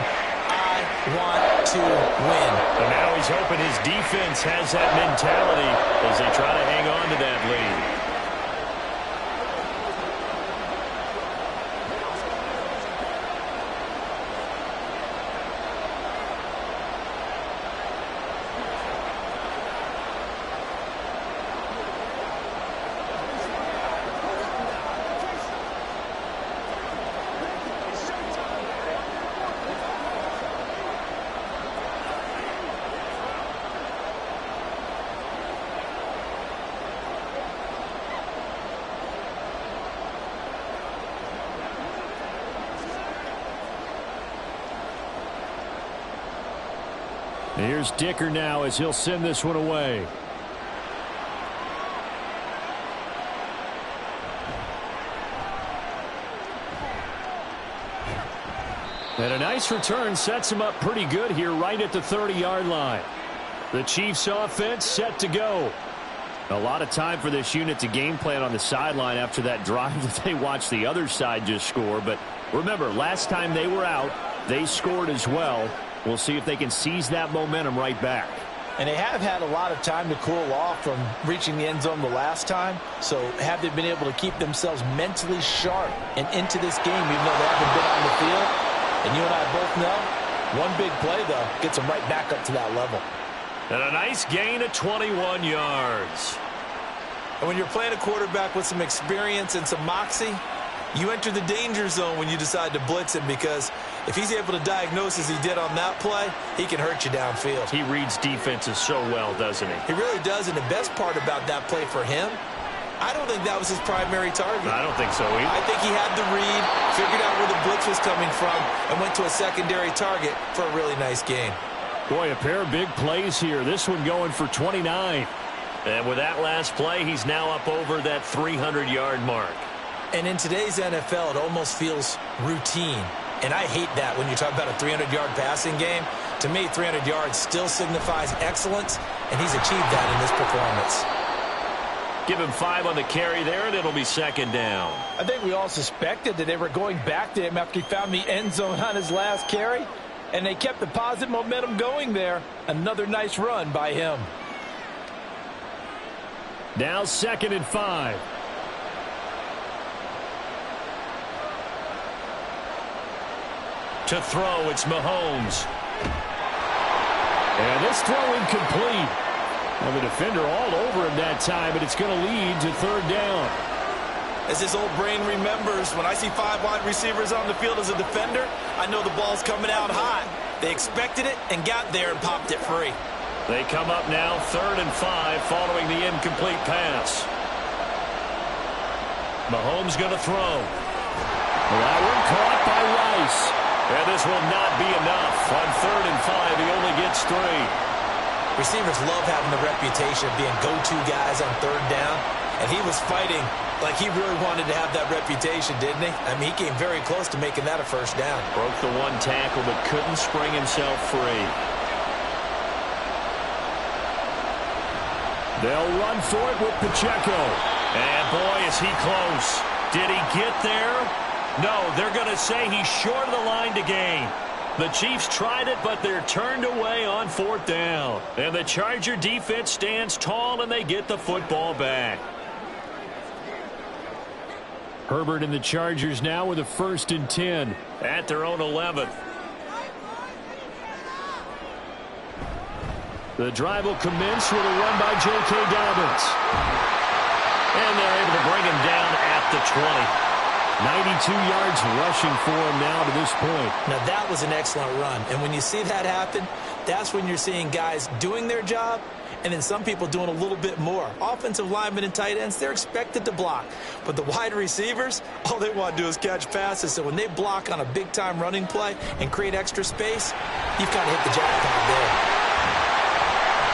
I want to win. And now he's hoping his defense has that mentality as they try to hang on to that lead. Here's Dicker now as he'll send this one away. And a nice return sets him up pretty good here right at the 30-yard line. The Chiefs offense set to go. A lot of time for this unit to game plan on the sideline after that drive that they watched the other side just score. But remember, last time they were out, they scored as well. We'll see if they can seize that momentum right back. And they have had a lot of time to cool off from reaching the end zone the last time. So have they been able to keep themselves mentally sharp and into this game even though they haven't been on the field? And you and I both know, one big play, though, gets them right back up to that level. And a nice gain of 21 yards. And when you're playing a quarterback with some experience and some moxie, you enter the danger zone when you decide to blitz him, because if he's able to diagnose as he did on that play, he can hurt you downfield. He reads defenses so well, doesn't he? He really does, and the best part about that play for him, I don't think that was his primary target. I don't think so either. I think he had the read, figured out where the blitz was coming from, and went to a secondary target for a really nice gain. Boy, a pair of big plays here. This one going for 29. And with that last play, he's now up over that 300-yard mark. And in today's NFL, it almost feels routine. And I hate that when you talk about a 300-yard passing game. To me, 300 yards still signifies excellence, and he's achieved that in this performance. Give him 5 on the carry there, and it'll be 2nd down. I think we all suspected that they were going back to him after he found the end zone on his last carry, and they kept the positive momentum going there. Another nice run by him. Now 2nd and 5. To throw, it's Mahomes. And this throw incomplete. Well, the defender all over him that time, but it's going to lead to 3rd down. As his old brain remembers, when I see 5 wide receivers on the field as a defender, I know the ball's coming out hot. They expected it and got there and popped it free. They come up now 3rd and 5 following the incomplete pass. Mahomes going to throw. That one caught by Rice. And this will not be enough. On 3rd and 5, he only gets 3. Receivers love having the reputation of being go-to guys on 3rd down. And he was fighting like he really wanted to have that reputation, didn't he? I mean, he came very close to making that a 1st down. Broke the 1 tackle, but couldn't spring himself free. They'll run for it with Pacheco. And boy, is he close. Did he get there? No, they're going to say he's short of the line to gain. The Chiefs tried it, but they're turned away on 4th down. And the Charger defense stands tall, and they get the football back. Herbert and the Chargers now with a 1st and 10. At their own 11. The drive will commence with a run by J.K. Dobbins. And they're able to bring him down at the 20. 92 yards rushing for him now to this point. Now, that was an excellent run. And when you see that happen, that's when you're seeing guys doing their job and then some people doing a little bit more. Offensive linemen and tight ends, they're expected to block. But the wide receivers, all they want to do is catch passes. So when they block on a big-time running play and create extra space, you've kind of hit the jackpot there.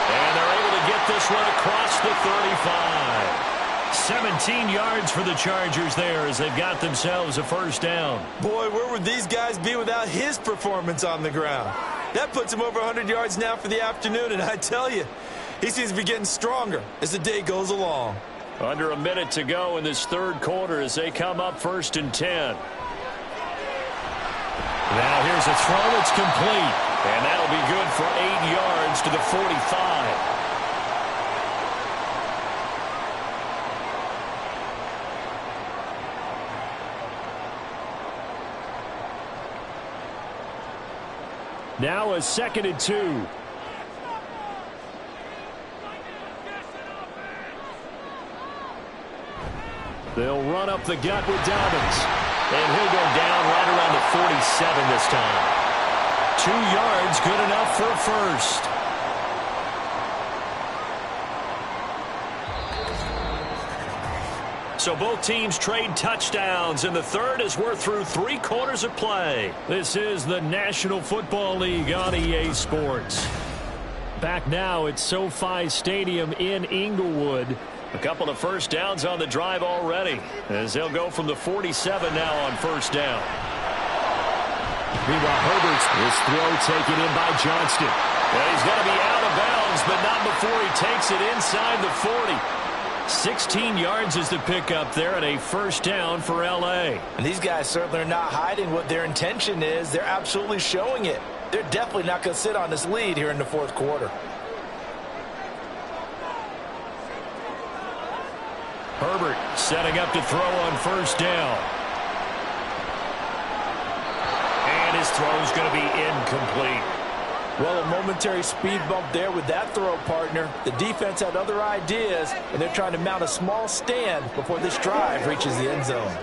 And they're able to get this one across the 35. 17 yards for the Chargers there as they've got themselves a 1st down. Boy, where would these guys be without his performance on the ground? That puts him over 100 yards now for the afternoon, and I tell you, he seems to be getting stronger as the day goes along. Under a minute to go in this 3rd quarter as they come up 1st and 10. Now here's a throw that's complete, and that'll be good for 8 yards to the 45. Now a 2nd and 2. They'll run up the gut with Dobbins. And he'll go down right around the 47 this time. 2 yards, good enough for a 1st. So both teams trade touchdowns, and the 3rd as we're through 3 quarters of play. This is the National Football League on EA Sports. Back now at SoFi Stadium in Inglewood. A couple of 1st downs on the drive already, as they'll go from the 47 now on 1st down. Meanwhile, Herbert's this throw taken in by Johnston. Well, he's going to be out of bounds, but not before he takes it inside the 40. 16 yards is the pickup there and a 1st down for L.A. And these guys certainly are not hiding what their intention is. They're absolutely showing it. They're definitely not going to sit on this lead here in the 4th quarter. Herbert setting up to throw on 1st down. And his throw's going to be incomplete. Well, a momentary speed bump there with that throw, partner. The defense had other ideas, and they're trying to mount a small stand before this drive reaches the end zone.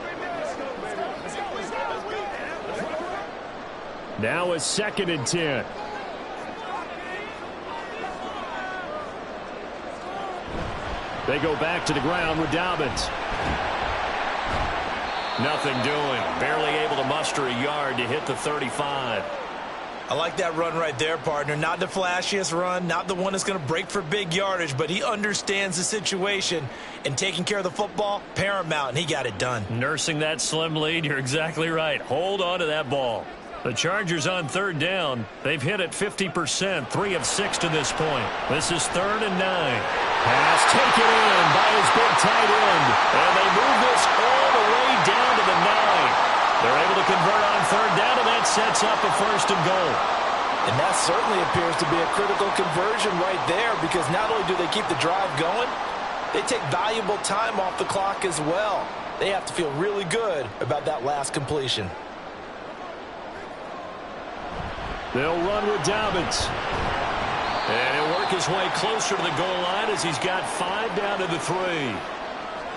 Now a 2nd and 10. They go back to the ground with Dobbins. Nothing doing. Barely able to muster a yard to hit the 35. I like that run right there, partner. Not the flashiest run, not the one that's going to break for big yardage, but he understands the situation, and taking care of the football, paramount, and he got it done. Nursing that slim lead, you're exactly right. Hold on to that ball. The Chargers on 3rd down. They've hit it 50%, 3 of 6 to this point. This is 3rd and 9. Pass taken in by his big tight end. And they move this all the way down to the 9. They're able to convert on 3rd down, and that sets up a 1st and goal. And that certainly appears to be a critical conversion right there, because not only do they keep the drive going, they take valuable time off the clock as well. They have to feel really good about that last completion. They'll run with Dobbins. And he'll work his way closer to the goal line as he's got 5 down to the 3.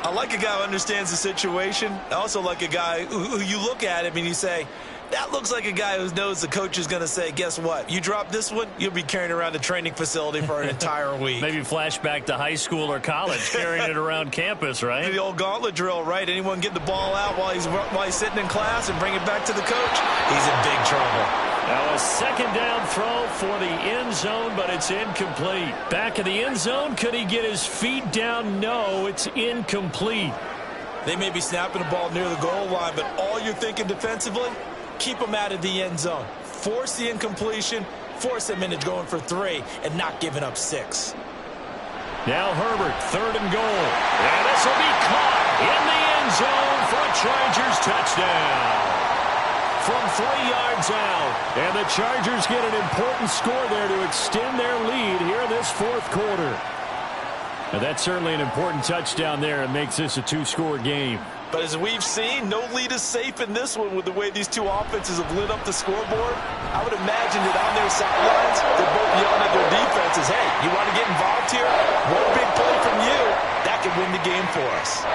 I like a guy who understands the situation. I also like a guy who you look at him and you say, That looks like a guy who knows the coach is going to say, guess what? You drop this one, you'll be carrying around the training facility for an entire week. Maybe flashback to high school or college, carrying it around campus, right? The old gauntlet drill, right? Anyone get the ball out while he's sitting in class and bring it back to the coach? He's in big trouble. Now a second down throw for the end zone, but it's incomplete. Back in the end zone, could he get his feet down? No, it's incomplete. They may be snapping the ball near the goal line, but all you're thinking defensively, keep them out of the end zone. Force the incompletion, force them into going for 3, and not giving up 6. Now Herbert, 3rd and goal. And this will be caught in the end zone for a Chargers touchdown. From 3 yards out. And the Chargers get an important score there to extend their lead here in this 4th quarter. And that's certainly an important touchdown there and makes this a 2-score game. But as we've seen, no lead is safe in this one with the way these two offenses have lit up the scoreboard. I would imagine that on their sidelines, they're both yelling at their defenses, hey, you want to get involved here? One big play from you, that could win the game for us.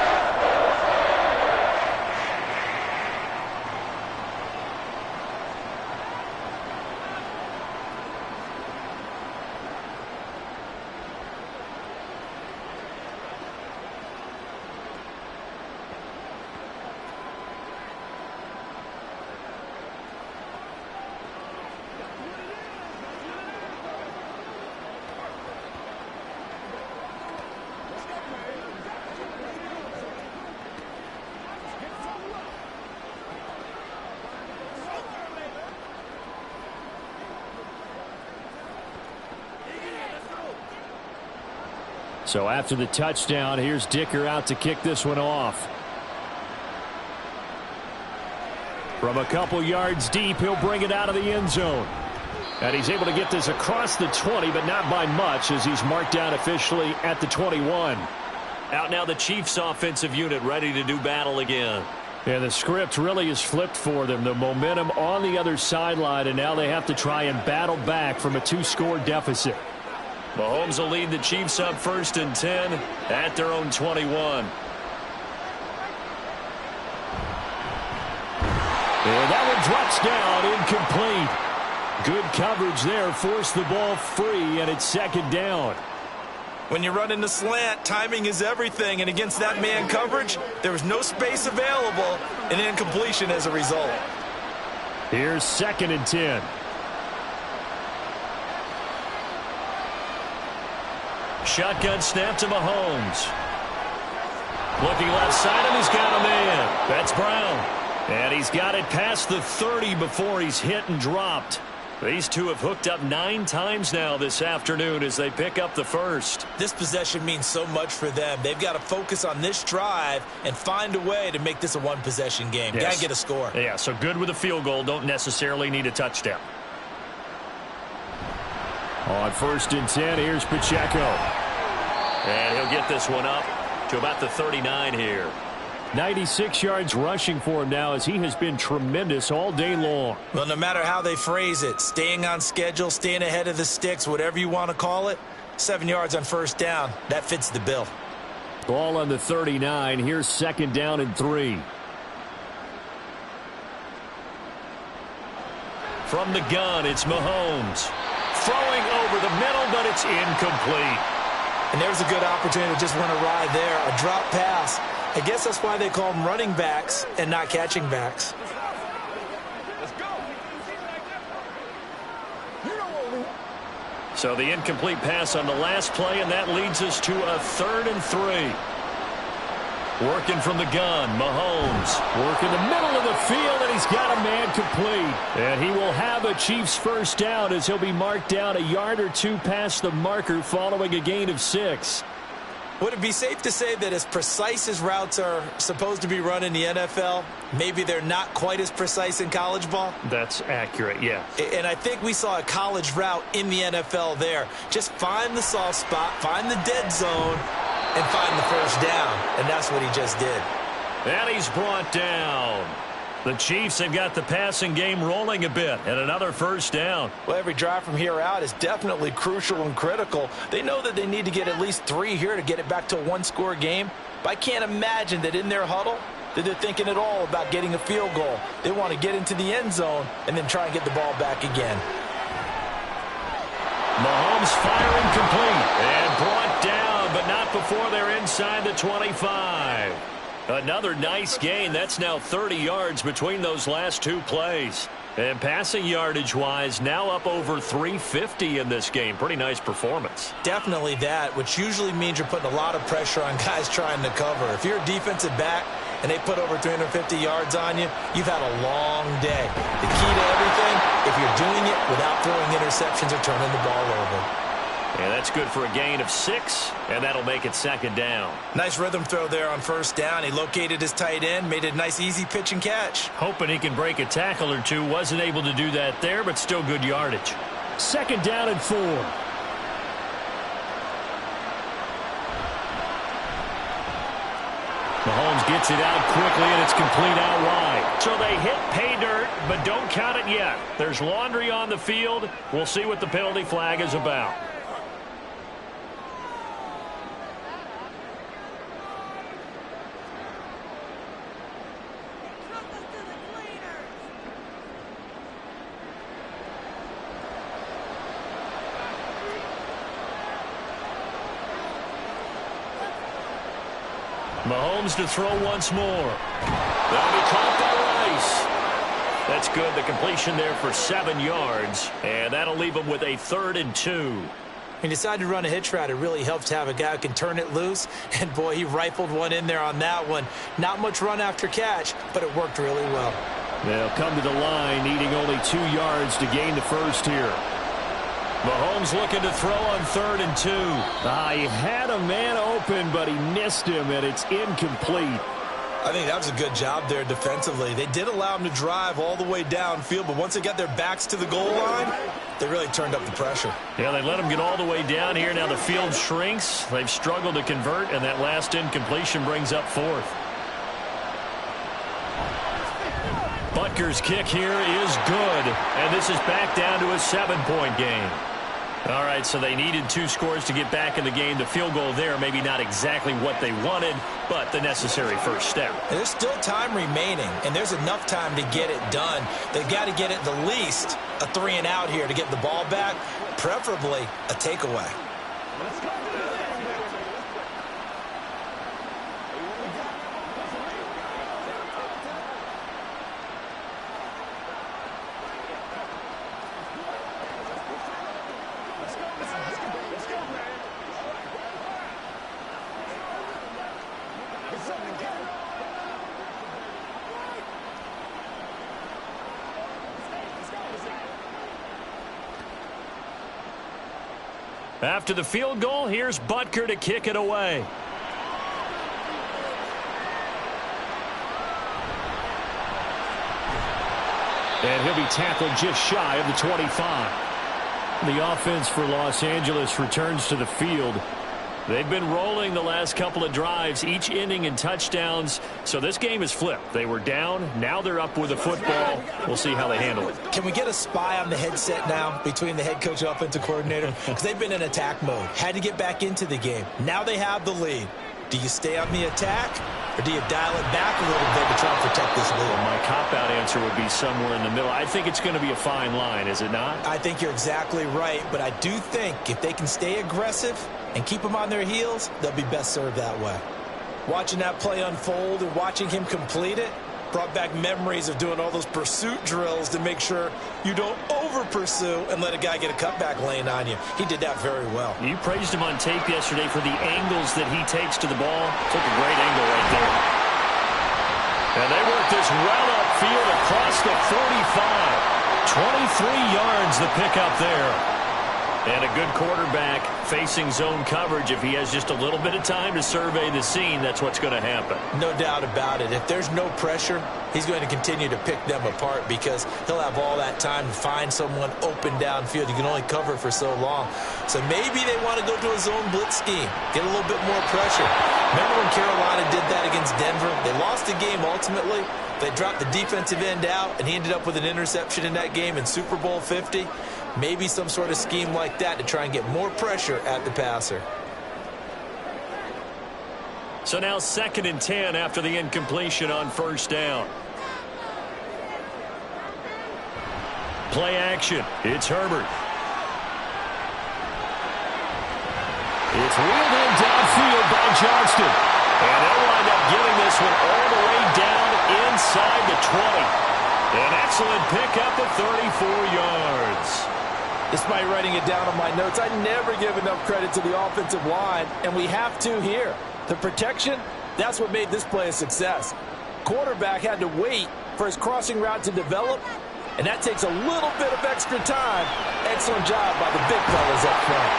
So after the touchdown, here's Dicker out to kick this one off. From a couple yards deep, he'll bring it out of the end zone. And he's able to get this across the 20, but not by much, as he's marked down officially at the 21. Out now the Chiefs offensive unit ready to do battle again. And the script really is flipped for them. The momentum on the other sideline, and now they have to try and battle back from a 2-score deficit. Mahomes will lead the Chiefs up 1st and 10 at their own 21. And that one drops down, incomplete. Good coverage there, forced the ball free, and it's 2nd down. When you run in the slant, timing is everything, and against that man coverage, there was no space available, and incompletion as a result. Here's 2nd and 10. Shotgun snap to Mahomes. Looking left side, and he's got a man. That's Brown. And he's got it past the 30 before he's hit and dropped. These two have hooked up 9 times now this afternoon as they pick up the first. This possession means so much for them. They've got to focus on this drive and find a way to make this a one-possession game. Yes. Got to get a score. Yeah, so good with a field goal. Don't necessarily need a touchdown. On 1st and 10, here's Pacheco. And he'll get this one up to about the 39 here. 96 yards rushing for him now, as he has been tremendous all day long. Well, no matter how they phrase it, staying on schedule, staying ahead of the sticks, whatever you want to call it, 7 yards on 1st down, that fits the bill. Ball on the 39. Here's 2nd down and 3. From the gun, it's Mahomes. Throwing over the middle, but it's incomplete. And there's a good opportunity to just run a ride there, a drop pass. I guess that's why they call them running backs and not catching backs. So the incomplete pass on the last play, and that leads us to a 3rd and 3. Working from the gun, Mahomes. Working the middle of the field, and he's got a man complete. And he will have a Chiefs 1st down as he'll be marked down a yard or 2 past the marker following a gain of 6. Would it be safe to say that as precise as routes are supposed to be run in the NFL, maybe they're not quite as precise in college ball? That's accurate, yeah. And I think we saw a college route in the NFL there. Just find the soft spot, find the dead zone, and find the 1st down. And that's what he just did. And he's brought down. The Chiefs have got the passing game rolling a bit, and another 1st down. Well, every drive from here out is definitely crucial and critical. They know that they need to get at least 3 here to get it back to a 1-score game. But I can't imagine that in their huddle, that they're thinking at all about getting a field goal. They want to get into the end zone and then try and get the ball back again. Mahomes firing complete and brought down, but not before they're inside the 25. Another nice gain. That's now 30 yards between those last two plays. And passing yardage-wise, now up over 350 in this game. Pretty nice performance. Definitely that, which usually means you're putting a lot of pressure on guys trying to cover. If you're a defensive back and they put over 350 yards on you, you've had a long day. The key to everything, if you're doing it without throwing interceptions or turning the ball over. And that's good for a gain of 6, and that'll make it second down. Nice rhythm throw there on first down. He located his tight end, made it a nice easy pitch and catch. Hoping he can break a tackle or two. Wasn't able to do that there, but still good yardage. Second down and 4. Mahomes gets it out quickly, and it's complete out wide. So they hit pay dirt, but don't count it yet. There's laundry on the field. We'll see what the penalty flag is about. Mahomes to throw once more. That'll be caught by Rice. That's good. The completion there for 7 yards. And that'll leave him with a 3rd and 2. He decided to run a hitch route. It really helps to have a guy who can turn it loose. And, boy, he rifled one in there on that one. Not much run after catch, but it worked really well. They'll come to the line, needing only 2 yards to gain the first here. Mahomes looking to throw on 3rd and 2. He had a man open, but he missed him, and it's incomplete. I think that was a good job there defensively. They did allow him to drive all the way downfield, but once they got their backs to the goal line, they really turned up the pressure. Yeah, they let him get all the way down here. Now the field shrinks. They've struggled to convert, and that last incompletion brings up 4th. Butker's kick here is good, and this is back down to a 7-point game. All right, so they needed 2 scores to get back in the game. The field goal there, maybe not exactly what they wanted, but the necessary first step. And there's still time remaining, and there's enough time to get it done. They've got to get it the least a 3-and-out here to get the ball back, preferably a takeaway. After the field goal, here's Butker to kick it away. And he'll be tackled just shy of the 25. The offense for Los Angeles returns to the field. They've been rolling the last couple of drives, each ending in touchdowns. So this game is flipped. They were down. Now they're up with the football. We'll see how they handle it. Can we get a spy on the headset now between the head coach and offensive coordinator? Because they've been in attack mode. Had to get back into the game. Now they have the lead. Do you stay on the attack, or do you dial it back a little bit to try and protect this lead? Well, my cop-out answer would be somewhere in the middle. I think it's going to be a fine line, is it not? I think you're exactly right, but I do think if they can stay aggressive and keep them on their heels, they'll be best served that way. Watching that play unfold and watching him complete it brought back memories of doing all those pursuit drills to make sure you don't over-pursue and let a guy get a cutback lane on you. He did that very well. You praised him on tape yesterday for the angles that he takes to the ball. Took a great angle right there. And they work this well upfield across the 45. 23 yards the pickup there. And a good quarterback facing zone coverage. If he has just a little bit of time to survey the scene, that's what's going to happen. No doubt about it. If there's no pressure, he's going to continue to pick them apart because he'll have all that time to find someone open downfield. You can only cover for so long. So maybe they want to go to a zone blitz scheme, get a little bit more pressure. Remember when Carolina did that against Denver? They lost the game ultimately. They dropped the defensive end out, and he ended up with an interception in that game in Super Bowl 50. Maybe some sort of scheme like that to try and get more pressure at the passer. So now 2nd and 10 after the incompletion on 1st down. Play action. It's Herbert. It's wheeled in downfield by Johnston. And they'll wind up getting this one all the way down inside the 20. An excellent pickup of 34 yards. Despite writing it down on my notes, I never give enough credit to the offensive line, and we have to here. The protection, that's what made this play a success. Quarterback had to wait for his crossing route to develop, and that takes a little bit of extra time. Excellent job by the big fellas up front.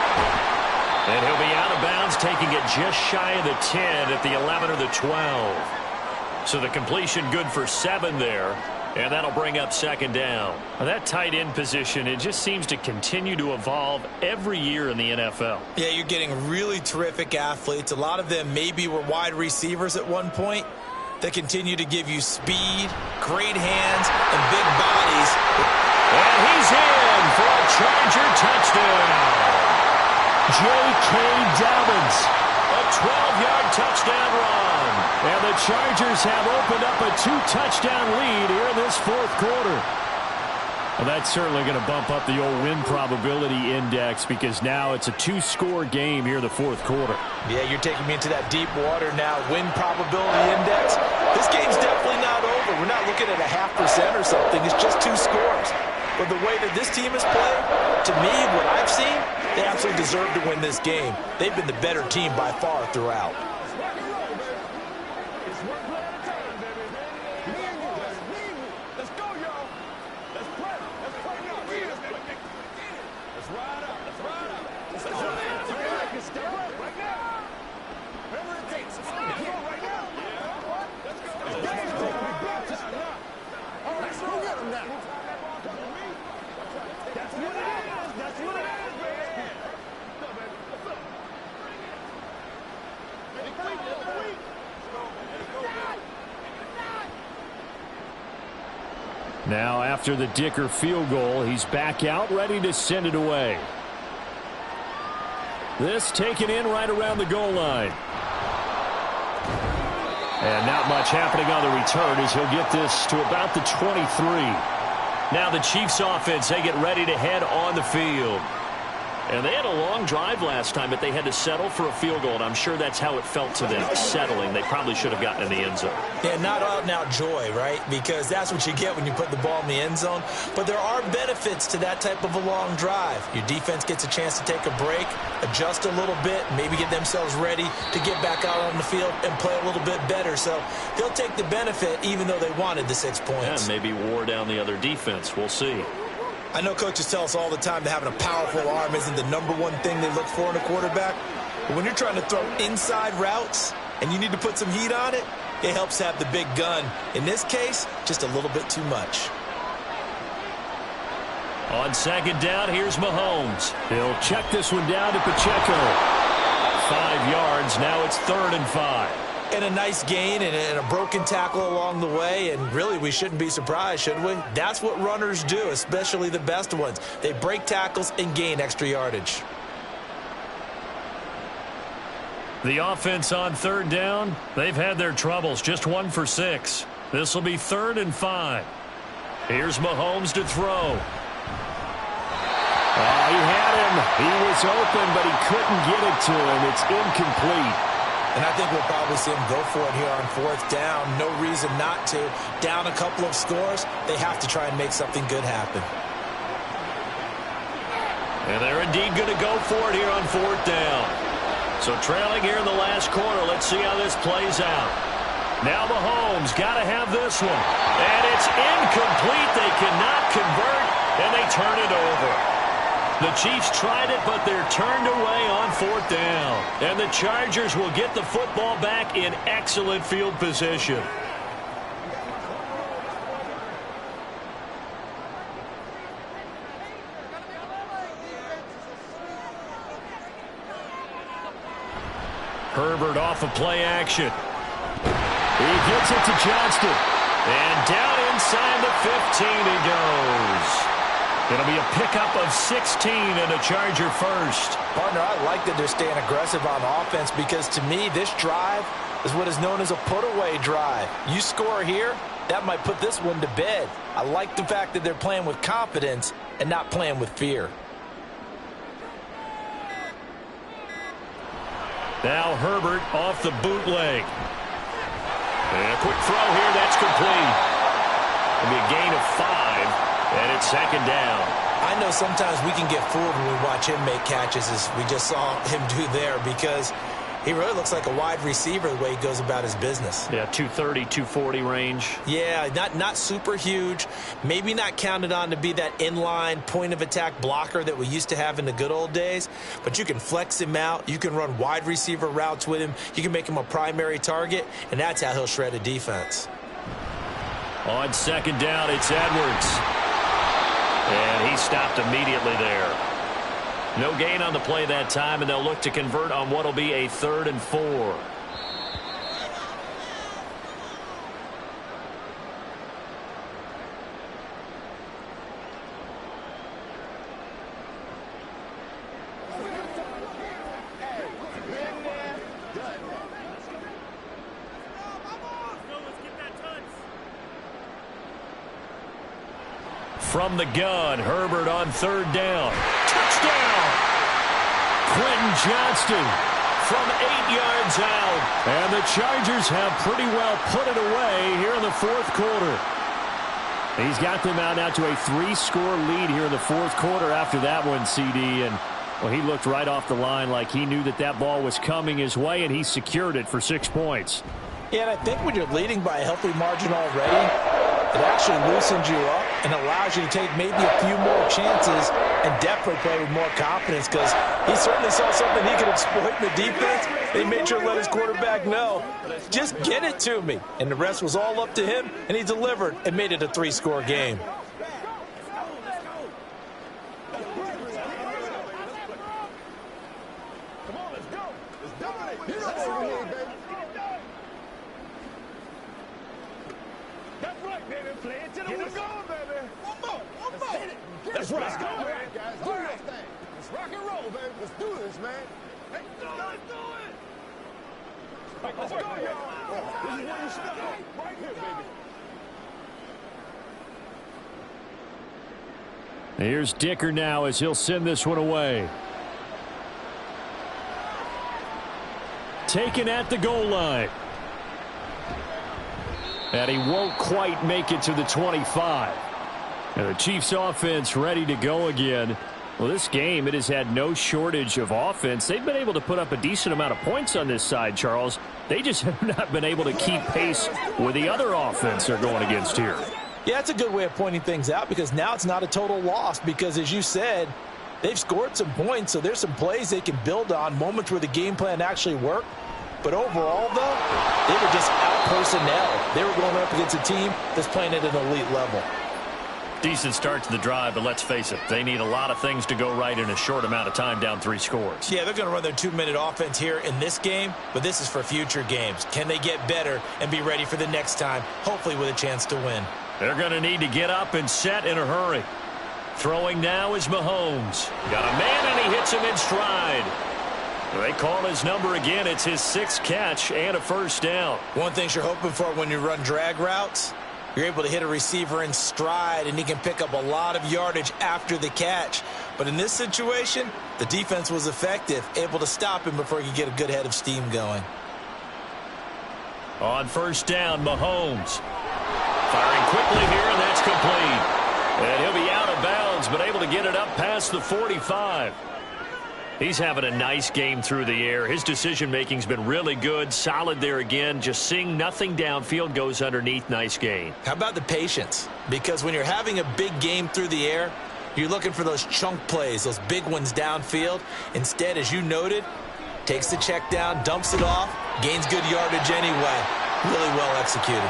And he'll be out of bounds, taking it just shy of the 10 at the 11 or the 12. So the completion good for 7 there. And that'll bring up 2nd down. Now that tight end position, it just seems to continue to evolve every year in the NFL. Yeah, you're getting really terrific athletes. A lot of them maybe were wide receivers at one point. They continue to give you speed, great hands, and big bodies. And he's in for a Charger touchdown. J.K. Dobbins. A 12-yard touchdown run. And the Chargers have opened up a 2-touchdown lead here in this 4th quarter. Well, that's certainly going to bump up the old win probability index because now it's a 2-score game here in the 4th quarter. Yeah, you're taking me into that deep water now. Win probability index. This game's definitely not over. We're not looking at a 0.5% or something. It's just 2 scores. But the way that this team has played, to me, what I've seen, they absolutely deserve to win this game. They've been the better team by far throughout. Now after the Dicker field goal, he's back out ready to send it away. This taken in right around the goal line. And not much happening on the return as he'll get this to about the 23. Now the Chiefs offense, they get ready to head on the field. And they had a long drive last time, but they had to settle for a field goal, and I'm sure that's how it felt to them, settling. They probably should have gotten in the end zone. Yeah, not out-and-out joy, right? Because that's what you get when you put the ball in the end zone. But there are benefits to that type of a long drive. Your defense gets a chance to take a break, adjust a little bit, maybe get themselves ready to get back out on the field and play a little bit better. So they'll take the benefit even though they wanted the 6 points. Yeah, maybe wore down the other defense. We'll see. I know coaches tell us all the time that having a powerful arm isn't the #1 thing they look for in a quarterback. But when you're trying to throw inside routes and you need to put some heat on it, it helps have the big gun. In this case, just a little bit too much. On 2nd down, here's Mahomes. He'll check this one down to Pacheco. 5 yards. Now it's 3rd and 5. And a nice gain and a broken tackle along the way, and really we shouldn't be surprised, should we? That's what runners do, especially the best ones. They break tackles and gain extra yardage. The offense on 3rd down, they've had their troubles, just 1 for 6. This will be 3rd and 5. Here's Mahomes to throw. He had him. He was open, but he couldn't get it to him. It's incomplete. And I think we'll probably see him go for it here on 4th down. No reason not to. Down a couple of scores, they have to try and make something good happen. And they're indeed going to go for it here on 4th down. So trailing here in the last quarter, let's see how this plays out. Now Mahomes got to have this one. And it's incomplete. They cannot convert, and they turn it over. The Chiefs tried it, but they're turned away on 4th down. And the Chargers will get the football back in excellent field position. Herbert off of play action. He gets it to Johnston. And down inside the 15 he goes. It'll be a pickup of 16 and a Charger first. Partner, I like that they're staying aggressive on offense because to me, this drive is what is known as a put-away drive. You score here, that might put this one to bed. I like the fact that they're playing with confidence and not playing with fear. Now Herbert off the bootleg. And a quick throw here, that's complete. It'll be a gain of 5, and it's second down. I know sometimes we can get fooled when we watch him make catches as we just saw him do there because he really looks like a wide receiver the way he goes about his business. Yeah, 230, 240 range. Yeah, not super huge. Maybe not counted on to be that inline point-of-attack blocker that we used to have in the good old days. But you can flex him out. You can run wide receiver routes with him. You can make him a primary target, and that's how he'll shred a defense. On second down, it's Edwards. And he stopped immediately there. No gain on the play that time, and they'll look to convert on what will be a 3rd and 4. From the gun, Herbert on 3rd down. Touchdown! Quentin Johnston from 8 yards out. And the Chargers have pretty well put it away here in the 4th quarter. He's got them out now to a 3-score lead here in the 4th quarter after that one, CD. And, well, he looked right off the line like he knew that that ball was coming his way, and he secured it for 6 points. Yeah, and I think when you're leading by a healthy margin already, it actually loosens you up and allows you to take maybe a few more chances and definitely play with more confidence because he certainly saw something he could exploit in the defense. He made sure to let his quarterback know, just get it to me. And the rest was all up to him, and he delivered and made it a 3-score game. That's right. Let's go, man. Guys, do this thing. Let's rock and roll, baby. Let's do this, man. Let's do it. Let's go, y'all. This is where you step up. Right here, baby. Here's Dicker now as he'll send this one away. Taken at the goal line. And he won't quite make it to the 25. And the Chiefs offense ready to go again. Well, this game, it has had no shortage of offense. They've been able to put up a decent amount of points on this side, Charles. They just have not been able to keep pace with the other offense they're going against here. Yeah, it's a good way of pointing things out because now it's not a total loss because, as you said, they've scored some points, so there's some plays they can build on, moments where the game plan actually worked. But overall, though, they were just out-personnel. They were going up against a team that's playing at an elite level. Decent start to the drive, but let's face it, they need a lot of things to go right in a short amount of time down 3 scores. Yeah, they're going to run their 2-minute offense here in this game, but this is for future games. Can they get better and be ready for the next time, hopefully with a chance to win? They're going to need to get up and set in a hurry. Throwing now is Mahomes. Got a man, and he hits him in stride. They call his number again. It's his 6th catch and a 1st down. One thing you're hoping for when you run drag routes, you're able to hit a receiver in stride, and he can pick up a lot of yardage after the catch. But in this situation, the defense was effective, able to stop him before he could get a good head of steam going. On 1st down, Mahomes. Firing quickly here, and that's complete. And he'll be out of bounds, but able to get it up past the 45. He's having a nice game through the air. His decision-making's been really good, solid there again. Just seeing nothing downfield goes underneath. Nice gain. How about the patience? Because when you're having a big game through the air, you're looking for those chunk plays, those big ones downfield. Instead, as you noted, takes the check down, dumps it off, gains good yardage anyway. Really well executed.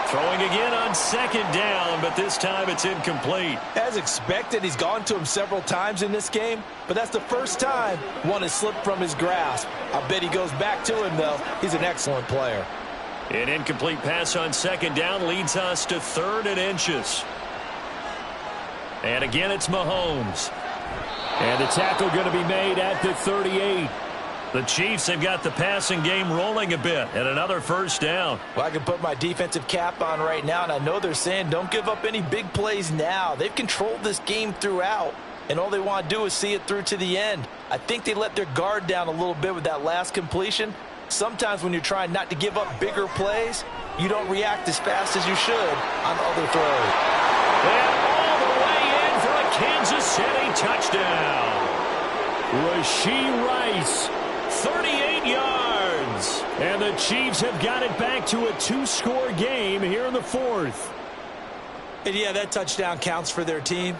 Throwing again on 2nd down, but this time it's incomplete. As expected, he's gone to him several times in this game, but that's the first time one has slipped from his grasp. I bet he goes back to him, though. He's an excellent player. An incomplete pass on 2nd down leads us to 3rd and inches. And again, it's Mahomes. And the tackle going to be made at the 38. The Chiefs have got the passing game rolling a bit, and another first down. Well, I can put my defensive cap on right now, and I know they're saying don't give up any big plays now. They've controlled this game throughout, and all they want to do is see it through to the end. I think they let their guard down a little bit with that last completion. Sometimes when you're trying not to give up bigger plays, you don't react as fast as you should on other throws. And all the way in for a Kansas City touchdown. Rashee Rice, 38 yards. And the Chiefs have got it back to a 2-score game here in the fourth. And yeah, that touchdown counts for their team,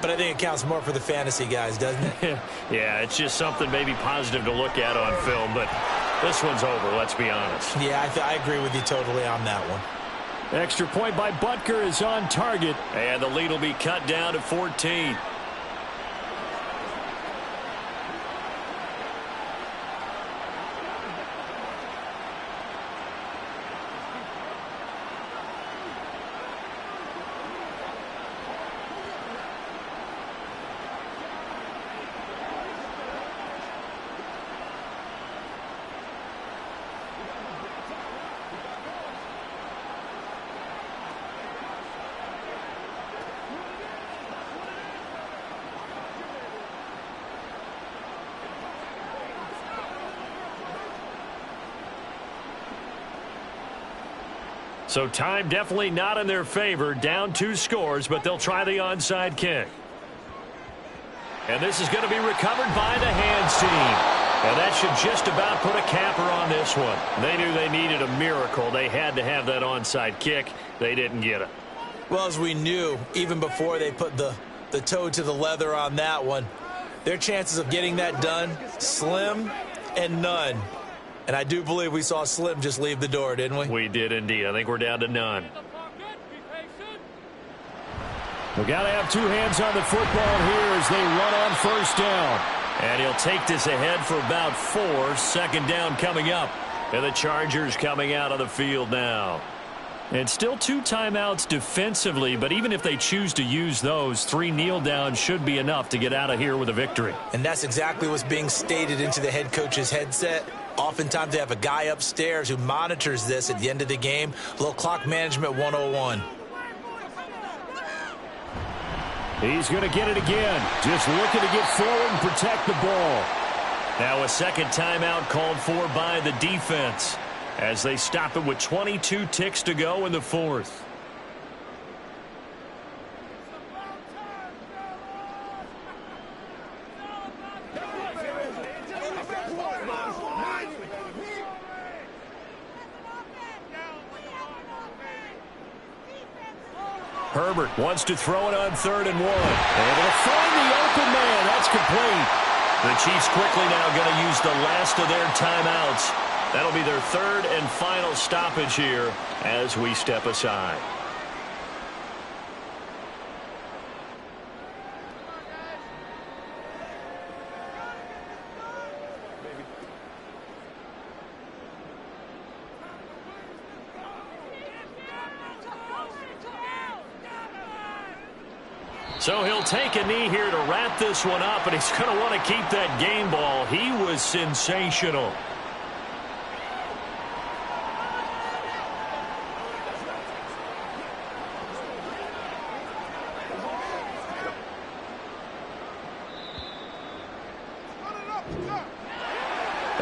but I think it counts more for the fantasy guys, doesn't it? Yeah, it's just something maybe positive to look at on film, but this one's over, let's be honest. Yeah, I agree with you totally on that one. Extra point by Butker is on target. And the lead will be cut down to 14. So time definitely not in their favor. Down 2 scores, but they'll try the onside kick. And this is going to be recovered by the hands team. And that should just about put a capper on this one. They knew they needed a miracle. They had to have that onside kick. They didn't get it. Well, as we knew, even before they put the toe to the leather on that one, their chances of getting that done, slim and none. And I do believe we saw Slim just leave the door, didn't we? We did indeed. I think we're down to none. We've got to have 2 hands on the football here as they run on first down. And he'll take this ahead for about 4. Second down coming up. And the Chargers coming out of the field now. And still 2 timeouts defensively, but even if they choose to use those, 3 kneel downs should be enough to get out of here with a victory. And that's exactly what's being stated into the head coach's headset. Oftentimes they have a guy upstairs who monitors this at the end of the game. A little clock management 101. He's going to get it again. Just looking to get forward and protect the ball. Now a second timeout called for by the defense as they stop it with 22 ticks to go in the fourth. Herbert wants to throw it on 3rd and 1. Able to find the open man. That's complete. The Chiefs quickly now going to use the last of their timeouts. That'll be their 3rd and final stoppage here as we step aside. So he'll take a knee here to wrap this one up, and he's going to want to keep that game ball. He was sensational.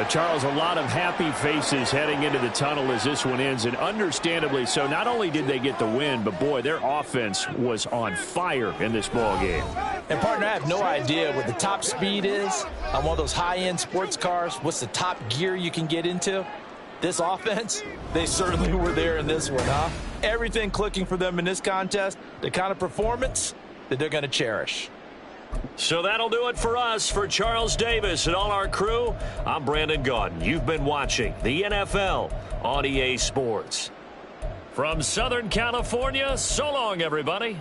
Charles, a lot of happy faces heading into the tunnel as this one ends, and understandably so. Not only did they get the win, but boy, their offense was on fire in this ball game. And partner, I have no idea what the top speed is on one of those high-end sports cars. What's the top gear you can get into? This offense, they certainly were there in this one, huh? Everything clicking for them in this contest, the kind of performance that they're going to cherish. So that'll do it for us. For Charles Davis and all our crew, I'm Brandon Gaudin. You've been watching the NFL on EA Sports. From Southern California, so long, everybody.